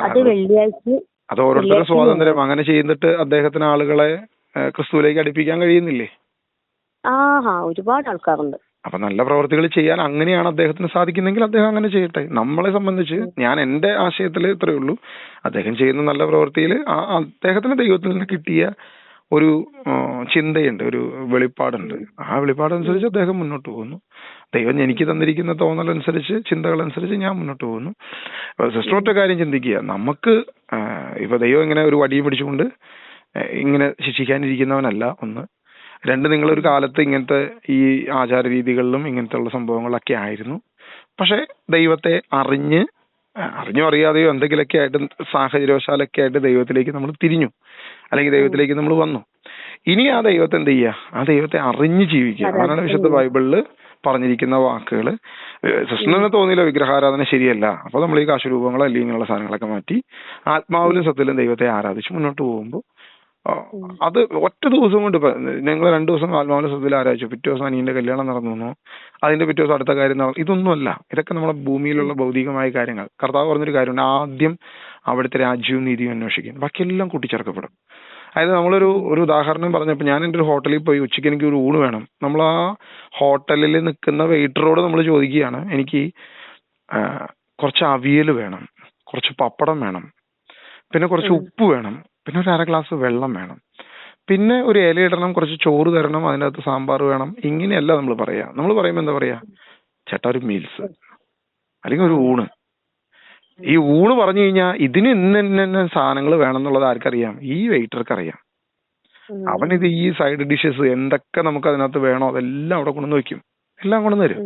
അത് വെള്ളിയാഴ്ച, അത് ഓരോരുത്തരുടെ സ്വാതന്ത്ര്യം. അങ്ങനെ ചെയ്തിട്ട് അദ്ദേഹത്തിന് ആളുകളെ ക്രിസ്തുവിലേക്ക് അടുപ്പിക്കാൻ കഴിയുന്നില്ലേ? ഒരുപാട് ആൾക്കാരുണ്ട്. അപ്പൊ നല്ല പ്രവർത്തികൾ ചെയ്യാൻ അങ്ങനെയാണ് അദ്ദേഹത്തിന് സാധിക്കുന്നെങ്കിൽ അദ്ദേഹം അങ്ങനെ ചെയ്യട്ടെ. നമ്മളെ സംബന്ധിച്ച് ഞാൻ എന്റെ ആശയത്തിൽ ഇത്രയേ ഉള്ളൂ, അദ്ദേഹം ചെയ്യുന്ന നല്ല പ്രവൃത്തിയിൽ അദ്ദേഹത്തിന് ദൈവത്തിൽ നിന്ന് കിട്ടിയ ഒരു ചിന്തയുണ്ട്, ഒരു വെളിപ്പാടുണ്ട്. ആ വെളിപ്പാടനുസരിച്ച് അദ്ദേഹം മുന്നോട്ട് പോകുന്നു. ദൈവം എനിക്ക് തന്നിരിക്കുന്ന തോന്നലനുസരിച്ച്, ചിന്തകളനുസരിച്ച് ഞാൻ മുന്നോട്ട് പോകുന്നു. സിസ്റ്റർ ഒറ്റ കാര്യം ചിന്തിക്കുക, നമുക്ക് ഇപ്പൊ ദൈവം ഇങ്ങനെ ഒരു വടിയും പിടിച്ചുകൊണ്ട് ഇങ്ങനെ ശിക്ഷിക്കാനിരിക്കുന്നവനല്ല. ഒന്ന്, രണ്ട്, നിങ്ങളൊരു കാലത്ത് ഇങ്ങനത്തെ ഈ ആചാര രീതികളിലും ഇങ്ങനത്തെ ഉള്ള സംഭവങ്ങളൊക്കെ ആയിരുന്നു. പക്ഷെ ദൈവത്തെ അറിഞ്ഞോ അറിയാതെയോ എന്തെങ്കിലുമൊക്കെ ആയിട്ട് സാഹചര്യവശാലൊക്കെ ആയിട്ട് ദൈവത്തിലേക്ക് നമ്മൾ തിരിഞ്ഞു, അല്ലെങ്കിൽ ദൈവത്തിലേക്ക് നമ്മൾ വന്നു. ഇനി ആ ദൈവത്തെ എന്ത് ചെയ്യുക? ആ ദൈവത്തെ അറിഞ്ഞ് ജീവിക്കുക. അതാണ് വിശുദ്ധ ബൈബിളില് പറഞ്ഞിരിക്കുന്ന വാക്കുകൾ. സിസ്റ്ററിന് തോന്നിയില്ല വിഗ്രഹാരാധന ശരിയല്ല, അപ്പൊ നമ്മൾ ഈ കാശുരൂപങ്ങളോ അല്ലെങ്കിൽ ഇങ്ങനെയുള്ള സാധനങ്ങളൊക്കെ മാറ്റി ആത്മാവിലും സത്യത്തിലും ദൈവത്തെ ആരാധിച്ച് മുന്നോട്ട് പോകുമ്പോൾ അത് ഒറ്റ ദിവസം കൊണ്ട് ഇപ്പൊ നിങ്ങൾ 2 ദിവസം ആത്മാവിന്റെ ശ്രദ്ധയിൽ ആരാധിച്ചു, പിറ്റേ ദിവസം അനിയന്റെ കല്യാണം നടന്നു, അതിന്റെ പിറ്റേ ദിവസം അടുത്ത കാര്യം നടന്നു. ഇതൊന്നുമല്ല. ഇതൊക്കെ നമ്മുടെ ഭൂമിയിലുള്ള ഭൗതികമായ കാര്യങ്ങൾ. കർത്താവ് പറഞ്ഞൊരു കാര്യമുണ്ട്, ആദ്യം അവിടുത്തെ രാജ്യവും നീതിയും അന്വേഷിക്കും, ബാക്കിയെല്ലാം കൂട്ടിച്ചേർക്കപ്പെടും. അതായത് ഒരു ഉദാഹരണം പറഞ്ഞപ്പോൾ, ഞാൻ എൻ്റെ ഒരു ഹോട്ടലിൽ പോയി ഉച്ചയ്ക്ക് എനിക്ക് ഒരു ഊണ് വേണം. നമ്മൾ ആ ഹോട്ടലിൽ നിൽക്കുന്ന വെയിറ്ററോട് നമ്മൾ ചോദിക്കുകയാണ്, എനിക്ക് കുറച്ച് അവിയൽ വേണം, കുറച്ച് പപ്പടം വേണം, പിന്നെ കുറച്ച് ഉപ്പ് വേണം, പിന്നെ ഒരു 1/2 ഗ്ലാസ് വെള്ളം വേണം, പിന്നെ ഒരു ഇല ഇടണം, കുറച്ച് ചോറ് തരണം, അതിനകത്ത് സാമ്പാർ വേണം. ഇങ്ങനെയല്ല നമ്മൾ പറയാ. നമ്മൾ പറയുമ്പോൾ എന്താ പറയാ, ചേട്ടാ ഒരു മീൽസ് അല്ലെങ്കിൽ ഒരു ഊണ്. ഈ ഊണ് പറഞ്ഞു കഴിഞ്ഞാൽ ഇതിന് ഇന്ന സാധനങ്ങൾ വേണം എന്നുള്ളത് ആർക്കറിയാം? ഈ വെയിറ്റർക്ക് അറിയാം. അവനിത് ഈ സൈഡ് ഡിഷസ് എന്തൊക്കെ നമുക്ക് അതിനകത്ത് വേണോ അതെല്ലാം അവിടെ കൊണ്ടുവന്ന് വെക്കും, എല്ലാം കൊണ്ടുവന്ന് തരും.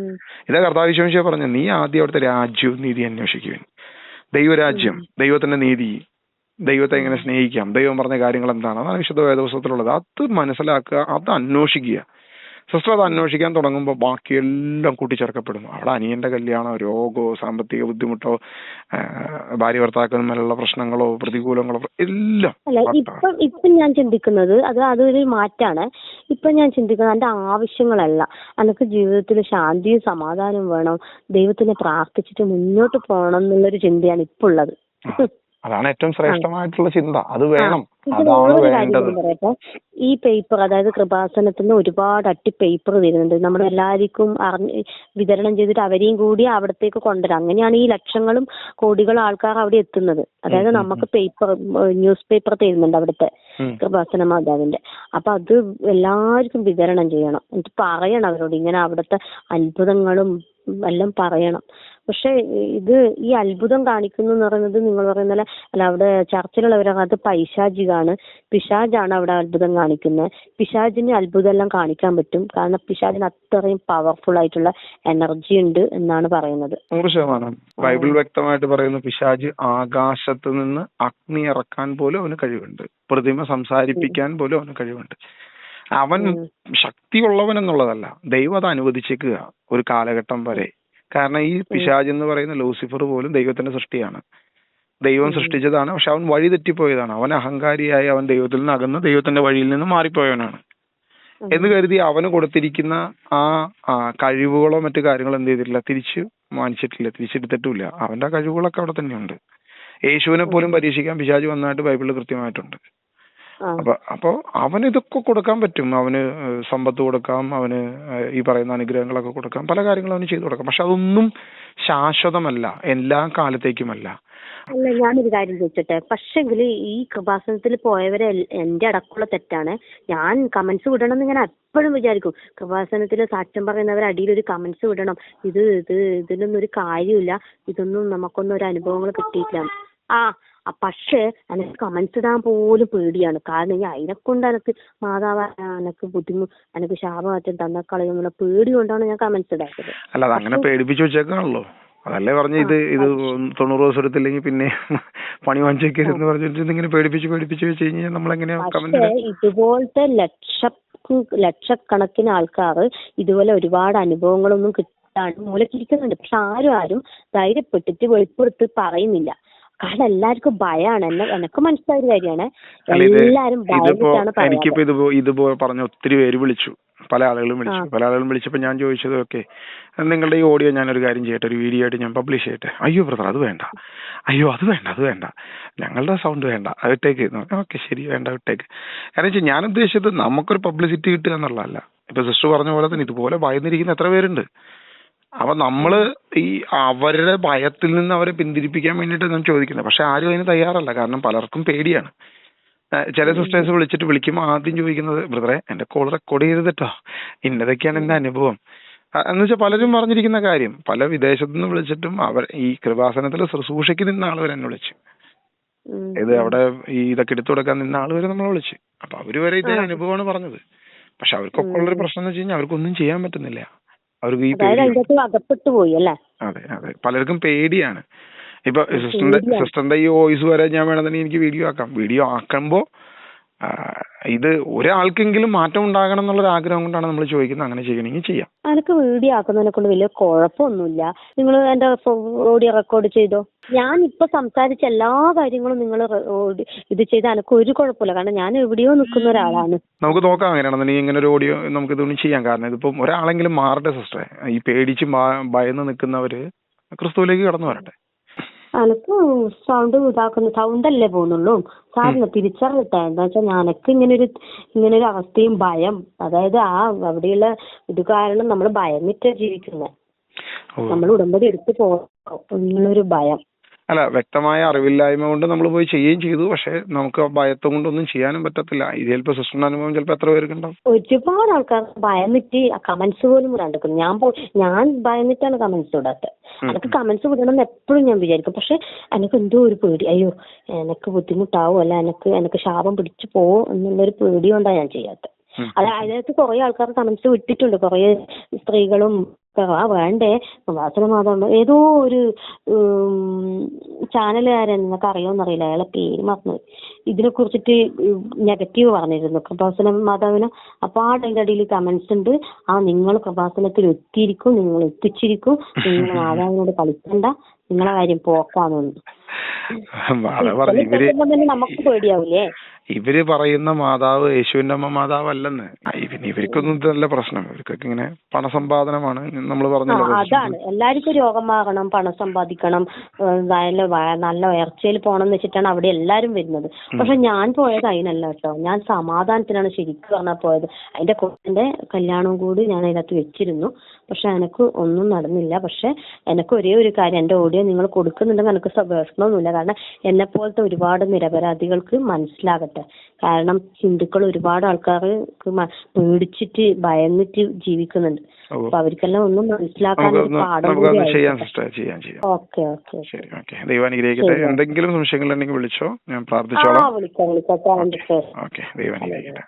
ഇതാ കർത്താവ് ഈശോ പറഞ്ഞ, നീ ആദ്യം അവിടുത്തെ രാജ്യവും നീതി അന്വേഷിക്കുവാൻ. ദൈവരാജ്യം, ദൈവത്തിന്റെ നീതി, ദൈവത്തെ എങ്ങനെ സ്നേഹിക്കാം, ദൈവം പറഞ്ഞ കാര്യങ്ങൾ എന്താണ്, അതാണ് വിശുദ്ധ വേദപുസ്തകത്തിലുള്ളത്. അത് മനസ്സിലാക്കുക, അത് അന്വേഷിക്കുക. സിസ്റ്റർ അത് അന്വേഷിക്കാൻ തുടങ്ങുമ്പോൾ ബാക്കിയെല്ലാം കൂട്ടിച്ചേർക്കപ്പെടുന്നു. അവിടെ അനിയന്റെ കല്യാണോ, രോഗമോ, സാമ്പത്തിക ബുദ്ധിമുട്ടോ, ഭാര്യ ഭർത്താക്കന്മാരുള്ള പ്രശ്നങ്ങളോ, പ്രതികൂലങ്ങളോ എല്ലാം. ഇപ്പൊ ഞാൻ ചിന്തിക്കുന്നത് അതൊരു മാറ്റാണ്. ഇപ്പൊ ഞാൻ ചിന്തിക്കുന്നത് എന്റെ ആവശ്യങ്ങളല്ല, എനിക്ക് ജീവിതത്തിൽ ശാന്തിയും സമാധാനവും വേണം, ദൈവത്തിനെ പ്രാർത്ഥിച്ചിട്ട് മുന്നോട്ട് പോകണം എന്നുള്ളൊരു ചിന്തയാണ് ഇപ്പൊ ഉള്ളത്. അതാണ് ഏറ്റവും ശ്രേഷ്ഠമായിട്ടുള്ള ചിന്ത. അത് വേണം, അതാണ് വേണ്ടത്. ഈ പേപ്പർ, അതായത് കൃപാസനത്തിന് ഒരുപാട് പേപ്പർ വരുന്നുണ്ട്, നമ്മുടെ എല്ലാവർക്കും വിതരണം ചെയ്തിട്ട് അവരെയും കൂടി അവിടത്തേക്ക് കൊണ്ടുവരാം. അങ്ങനെയാണ് ഈ ലക്ഷങ്ങളും കോടികളും ആൾക്കാർ അവിടെ എത്തുന്നത്. അതായത് നമുക്ക് ന്യൂസ് പേപ്പർ തരുന്നുണ്ട് അവിടുത്തെ കൃപാസന മാതാവിന്റെ. അപ്പൊ അത് എല്ലാവർക്കും വിതരണം ചെയ്യണം. എന്നിട്ട് പറയണം അവരോട്, ഇങ്ങനെ അവിടുത്തെ അത്ഭുതങ്ങളും എല്ലാം പറയണം. പക്ഷെ ഈ അത്ഭുതം കാണിക്കുന്നു എന്ന് പറയുന്നത്, നിങ്ങൾ പറയുന്ന അല്ല, അവിടെ ചർച്ചിലുള്ളവരൊക്കെ അത് പൈശാചികാണ്, പിശാചാണ് അവിടെ അത്ഭുതം കാണിക്കുന്നത്. പിശാചിന് അത്ഭുതം എല്ലാം കാണിക്കാൻ പറ്റും, കാരണം പിശാചിന് അത്രയും പവർഫുൾ ആയിട്ടുള്ള എനർജി ഉണ്ട് എന്നാണ് പറയുന്നത്. 100%. ബൈബിൾ വ്യക്തമായിട്ട് പറയുന്നു, പിശാച് ആകാശത്ത് നിന്ന് അഗ്നി ഇറക്കാൻ പോലും അവന് കഴിവുണ്ട്, പ്രതിമ സംസാരിപ്പിക്കാൻ പോലും അവന് കഴിവുണ്ട്. അവൻ ശക്തിയുള്ളവൻ എന്നുള്ളതല്ല, ദൈവം അത് അനുവദിച്ചേക്കുക ഒരു കാലഘട്ടം വരെ. കാരണം ഈ പിശാച് എന്ന് പറയുന്ന ലൂസിഫർ പോലും ദൈവത്തിന്റെ സൃഷ്ടിയാണ്, ദൈവം സൃഷ്ടിച്ചതാണ്. പക്ഷെ അവൻ വഴി തെറ്റിപ്പോയതാണ്. അവൻ അഹങ്കാരിയായി, അവൻ ദൈവത്തിൽ നിന്ന് അകന്ന് ദൈവത്തിന്റെ വഴിയിൽ നിന്ന് മാറിപ്പോയവനാണ് എന്ന് കരുതി അവന് കൊടുത്തിരിക്കുന്ന ആ കഴിവുകളോ മറ്റു കാര്യങ്ങളോ എന്ത് ചെയ്തിട്ടില്ല, തിരിച്ചു മാനിച്ചിട്ടില്ല, തിരിച്ചെടുത്തിട്ടില്ല. അവന്റെ കഴിവുകളൊക്കെ അവിടെ തന്നെയുണ്ട്. യേശുവിനെ പോലും പരീക്ഷിക്കാൻ പിശാച് വന്നതായിട്ട് ബൈബിളിൽ കൃത്യമായിട്ടുണ്ട്. അപ്പൊ അവന് ഇതൊക്കെ കൊടുക്കാൻ പറ്റും. അവന് സമ്പത്ത് കൊടുക്കാം, അവന് ഈ പറയുന്ന അനുഗ്രഹങ്ങളൊക്കെ കൊടുക്കാം, പല കാര്യങ്ങളും അവന് ചെയ്തു കൊടുക്കാം. പക്ഷെ അതൊന്നും ശാശ്വതമല്ല, എല്ലാ കാലത്തേക്കുമല്ല. അല്ല, ഞാനൊരു കാര്യം ചോദിച്ചോട്ടെ. പക്ഷെങ്കിൽ ഈ കൃപാസനത്തിൽ പോയവരെ എന്റെ അടക്കമുള്ള തെറ്റാണ്. ഞാൻ കമന്റ്സ് വിടണമെന്ന് ഞാൻ എപ്പോഴും വിചാരിക്കും. കൃപാസനത്തിൽ സാക്ഷ്യം പറയുന്നവർ അടിയിൽ ഒരു കമന്റ്സ് വിടണം, ഇതിലൊന്നും ഒരു കാര്യമില്ല, ഇതൊന്നും നമുക്കൊന്നും ഒരു അനുഭവങ്ങൾ കിട്ടിയിട്ടില്ല. പക്ഷേ എനിക്ക് കമന്റ്സ് ഇടാൻ പോലും പേടിയാണ്. കാരണം അതിനെക്കൊണ്ട് എനിക്ക് മാതാവ് എനിക്ക് എനിക്ക് ശാപമാറ്റം തന്ന കളയുന്നുള്ള പേടി കൊണ്ടാണ് ഞാൻ കമന്റ്സ് ഇടാത്തത്. അല്ല, അത് അങ്ങനെ പേടിപ്പിച്ചു വെച്ചേക്കാണല്ലോ. അതല്ലേ പറഞ്ഞ, ഇത് 90 ദിവസം എടുത്തില്ലെങ്കിൽ പിന്നെ പണി വാങ്ങിച്ചേക്കരുന്ന് പറഞ്ഞിട്ട് ഇങ്ങനെ പേടിപ്പിച്ച് വെച്ച് കഴിഞ്ഞാൽ നമ്മളെങ്ങനെയാ കമന്റ്? ഇതുപോലത്തെ ലക്ഷക്കണക്കിന് ആൾക്കാർ ഇതുപോലെ ഒരുപാട് അനുഭവങ്ങളൊന്നും കിട്ടാണ്ട് മൂലക്കിരിക്കുന്നുണ്ട്. പക്ഷെ ആരും ധൈര്യപ്പെട്ടിട്ട് വെളിപ്പെടുത്തി പറയുന്നില്ല. കാരണം എല്ലാവർക്കും ഭയാണ്. എനക്ക് മനസ്സിലായൊരു കാര്യമാണ്, എല്ലാരും ഭയന്നിട്ടാണ് പറയുന്നത്. എനിക്കിപ്പോ ഇതുപോലെ പറഞ്ഞ ഒത്തിരി പേര് വിളിച്ചു, പല ആളുകളും വിളിച്ചപ്പോൾ ഞാൻ ചോദിച്ചത്, ഓക്കെ നിങ്ങളുടെ ഈ ഓഡിയോ ഞാനൊരു കാര്യം ചെയ്യട്ടെ, ഒരു വീഡിയോ ആയിട്ട് ഞാൻ പബ്ലിഷ് ചെയ്യട്ടെ. അയ്യോ ബ്രദർ അത് വേണ്ട, അയ്യോ അത് വേണ്ട, ഞങ്ങളുടെ സൗണ്ട് വേണ്ട, അത് ഇട്ടേക്ക്. ഓക്കെ ശരി, വേണ്ട വിട്ടേക്ക്. കാരണം വെച്ചാൽ ഞാൻ ഉദ്ദേശിച്ചത് നമുക്കൊരു പബ്ലിസിറ്റി കിട്ടുക എന്നുള്ളതല്ല. ഇപ്പൊ സിസ്റ്റർ പറഞ്ഞ പോലെ തന്നെ ഇതുപോലെ ഭയന്നിരിക്കുന്ന എത്ര പേരുണ്ട്. അപ്പൊ നമ്മള് ഈ അവരുടെ ഭയത്തിൽ നിന്ന് അവരെ പിന്തിരിപ്പിക്കാൻ വേണ്ടിയിട്ട് ഞാൻ ചോദിക്കുന്നത്. പക്ഷെ ആരും അതിന് തയ്യാറല്ല, കാരണം പലർക്കും പേടിയാണ്. ചില സിസ്റ്റേഴ്സ് വിളിക്കുമ്പോൾ ആദ്യം ചോദിക്കുന്നത്, ബ്രദറെ എന്റെ കോൾ റെക്കോർഡ് ചെയ്തിട്ടോ, ഇന്നതൊക്കെയാണ് എന്റെ അനുഭവം എന്ന് വെച്ചാൽ പലരും പറഞ്ഞിരിക്കുന്ന കാര്യം. പല വിദേശത്തു നിന്ന് വിളിച്ചിട്ടും അവർ ഈ കൃപാസനത്തിൽ ശുശ്രൂഷയ്ക്ക് നിന്ന ആൾ വരെ എന്നെ വിളിച്ചു, ഇത് അവിടെ ഈ ഇതൊക്കെ എടുത്തു കൊടുക്കാൻ നിന്ന ആൾ വരെ നമ്മളെ വിളിച്ചു. അപ്പൊ അവര് വരെ ഇതേ അനുഭവമാണ് പറഞ്ഞത്. പക്ഷെ അവർക്കൊക്കെ ഉള്ളൊരു പ്രശ്നം എന്ന് വെച്ച് കഴിഞ്ഞാൽ അവർക്കൊന്നും ചെയ്യാൻ പറ്റുന്നില്ല. അവർക്ക് ഈ അകപ്പെട്ടു പോയി അല്ലേ? അതെ, പലർക്കും പേടിയാണ്. ഇപ്പൊ സിസ്റ്ററിന്റെ ഈ വോയിസ് വരെ ഞാൻ വേണമെന്നുണ്ടെങ്കിൽ എനിക്ക് വീഡിയോ ആക്കാം. വീഡിയോ ആക്കുമ്പോ ഇത് ഒരാൾക്കെങ്കിലും മാറ്റം ഉണ്ടാകണം എന്നുള്ള ആഗ്രഹം കൊണ്ടാണ് നമ്മൾ ചോദിക്കുന്നത്. അങ്ങനെ ചെയ്യണമെങ്കിൽ ചെയ്യാം. എനിക്ക് വീഡിയോ ആക്കുന്നതിനെ കൊണ്ട് വലിയ കുഴപ്പമൊന്നുമില്ല. നിങ്ങൾ എന്റെ ഓഡിയോ റെക്കോർഡ് ചെയ്തോ. ഞാൻ ഇപ്പൊ സംസാരിച്ച എല്ലാ കാര്യങ്ങളും നിങ്ങൾ ഇത് ചെയ്ത് എനിക്ക് ഒരു കുഴപ്പമില്ല. കാരണം ഞാൻ എവിടെയോ നിൽക്കുന്ന ഒരാളാണ്. നമുക്ക് നോക്കാം അങ്ങനെയാണെന്നുണ്ടെങ്കിൽ ഇങ്ങനെ ഒരു ഓഡിയോ നമുക്ക് ഇതൊന്നും ചെയ്യാം. കാരണം ഇതിപ്പം ഒരാളെങ്കിലും മാറട്ടെ സിസ്റ്ററെ. ഈ പേടിച്ച് ഭയന്ന് നിൽക്കുന്നവര് ക്രിസ്തുവിലേക്ക് കടന്നു വരട്ടെ. എനിക്ക് സൗണ്ട് ഇതാക്കുന്ന സൗണ്ടല്ലേ പോകുന്നുള്ളൂ. സാറിന് തിരിച്ചറിയട്ടെ. എന്താ വെച്ചാൽ ഞാനൊക്കെ ഇങ്ങനൊരു അവസ്ഥയും ഭയം, അതായത് അവിടെയുള്ള ഇത് കാരണം നമ്മൾ ഭയന്നിട്ടാ ജീവിക്കുന്നത്. നമ്മൾ ഉടമ്പടി എടുത്ത് പോകുന്നൊരു ഭയം. അല്ല, വ്യക്തമായ അറിവില്ലായ്മ കൊണ്ട് നമ്മൾ പോയി ചെയ്യുകയും ചെയ്തു. പക്ഷെ നമുക്ക് ഭയത്തെ കൊണ്ടൊന്നും ചെയ്യാനും പറ്റത്തില്ല. ഇത് ചിലപ്പോൾ സിസ്റ്ററിന്റെ അനുഭവം ചിലപ്പോൾ എത്ര പേർക്കുണ്ടാവും. ഒരുപാട് ആൾക്കാർ ഭയന്നിട്ട് കമന്റ്സ് പോലും ഇടാണ്ടിരിക്കുന്നു. ഞാൻ ഭയന്നിട്ടാണ് കമന്റ്സ് ഇടാത്തത്. എനിക്ക് കമന്റ്സ് വിടണം എന്ന് എപ്പോഴും ഞാൻ വിചാരിക്കും. പക്ഷെ എനിക്ക് എന്തോ ഒരു പേടി, അയ്യോ എനിക്ക് ബുദ്ധിമുട്ടാവും, അല്ല എനിക്ക് ശാപം പിടിച്ചു പോവും എന്നുള്ളൊരു പേടി കൊണ്ടാണ് ഞാൻ ചെയ്യാത്തത്. അതിനകത്ത് കുറെ ആൾക്കാർ കമന്റ്സ് വിട്ടിട്ടുണ്ട്. കുറെ സ്ത്രീകളും വേണ്ടേ വാസനമാതാവ് ഏതോ ഒരു ചാനലുകാരൻ, നിങ്ങൾക്ക് അറിയോന്നറിയില്ല, അയാളെ പേര് മറന്നു, ഇതിനെ കുറിച്ചിട്ട് നെഗറ്റീവ് പറഞ്ഞിരുന്നു കൃപാസന മാതാവിനെ. അപ്പൊ അതിന്റെ അടിയിൽ കമന്റ്സ് ഉണ്ട്, നിങ്ങൾ കൃപാസനത്തിൽ എത്തിയിരിക്കും, നിങ്ങൾ എത്തിച്ചിരിക്കും, നിങ്ങൾ മാതാവിനോട് കളിക്കണ്ട, നിങ്ങളെ കാര്യം പോക്കാന്ന്. നമുക്ക് പേടിയാവൂലേ? ഇവര് പറയുന്ന മാതാവ് യേശുവിന്റെ അമ്മ മാതാവ് അല്ലെന്ന്. ഇവർക്കൊന്നും ഇതല്ല പ്രശ്നം. ഇവർക്കൊക്കെ ഇങ്ങനെ പണസമ്പാദനമാണ്. നമ്മൾ പറഞ്ഞല്ലോ, അതാണ് എല്ലാവർക്കും രോഗം മാറണം, പണം സമ്പാദിക്കണം, നല്ല ഉയർച്ചയിൽ പോകണം എന്ന് വെച്ചിട്ടാണ് അവിടെ എല്ലാരും വരുന്നത്. പക്ഷെ ഞാൻ പോയത് അതിനല്ല കേട്ടോ. ഞാൻ സമാധാനത്തിനാണ് ശരിക്കും പറഞ്ഞാൽ പോയത്. അതിന്റെ കൊച്ചിന്റെ കല്യാണവും കൂടി ഞാൻ അതിനകത്ത് വെച്ചിരുന്നു. പക്ഷെ എനിക്ക് ഒന്നും നടന്നില്ല. പക്ഷെ എനിക്ക് ഒരേ ഒരു കാര്യം, എന്റെ ഓഡിയോ നിങ്ങൾ കൊടുക്കുന്നുണ്ടെങ്കിൽ എനിക്ക് പ്രശ്നമൊന്നുമില്ല. കാരണം എന്നെ പോലത്തെ ഒരുപാട് നിരപരാധികൾക്ക് മനസ്സിലാകട്ടെ. കാരണം ഹിന്ദുക്കൾ ഒരുപാട് ആൾക്കാർക്ക് പേടിച്ചിട്ട് ഭയന്നിട്ട് ജീവിക്കുന്നുണ്ട്. അപ്പൊ അവർക്കെല്ലാം ഒന്നും മനസ്സിലാക്കാൻ പാഠം. ഓക്കെ ഓക്കെ ശരി, ഓക്കെ. ദൈവം അനുഗ്രഹിക്കട്ടെ. എന്തെങ്കിലും സംശയങ്ങൾ ഉണ്ടെങ്കിൽ വിളിച്ചോ, ഞാൻ പ്രാർത്ഥിച്ചോളാം. വിളിക്കാം. ഓക്കെ, ദൈവം അനുഗ്രഹിക്കട്ടെ.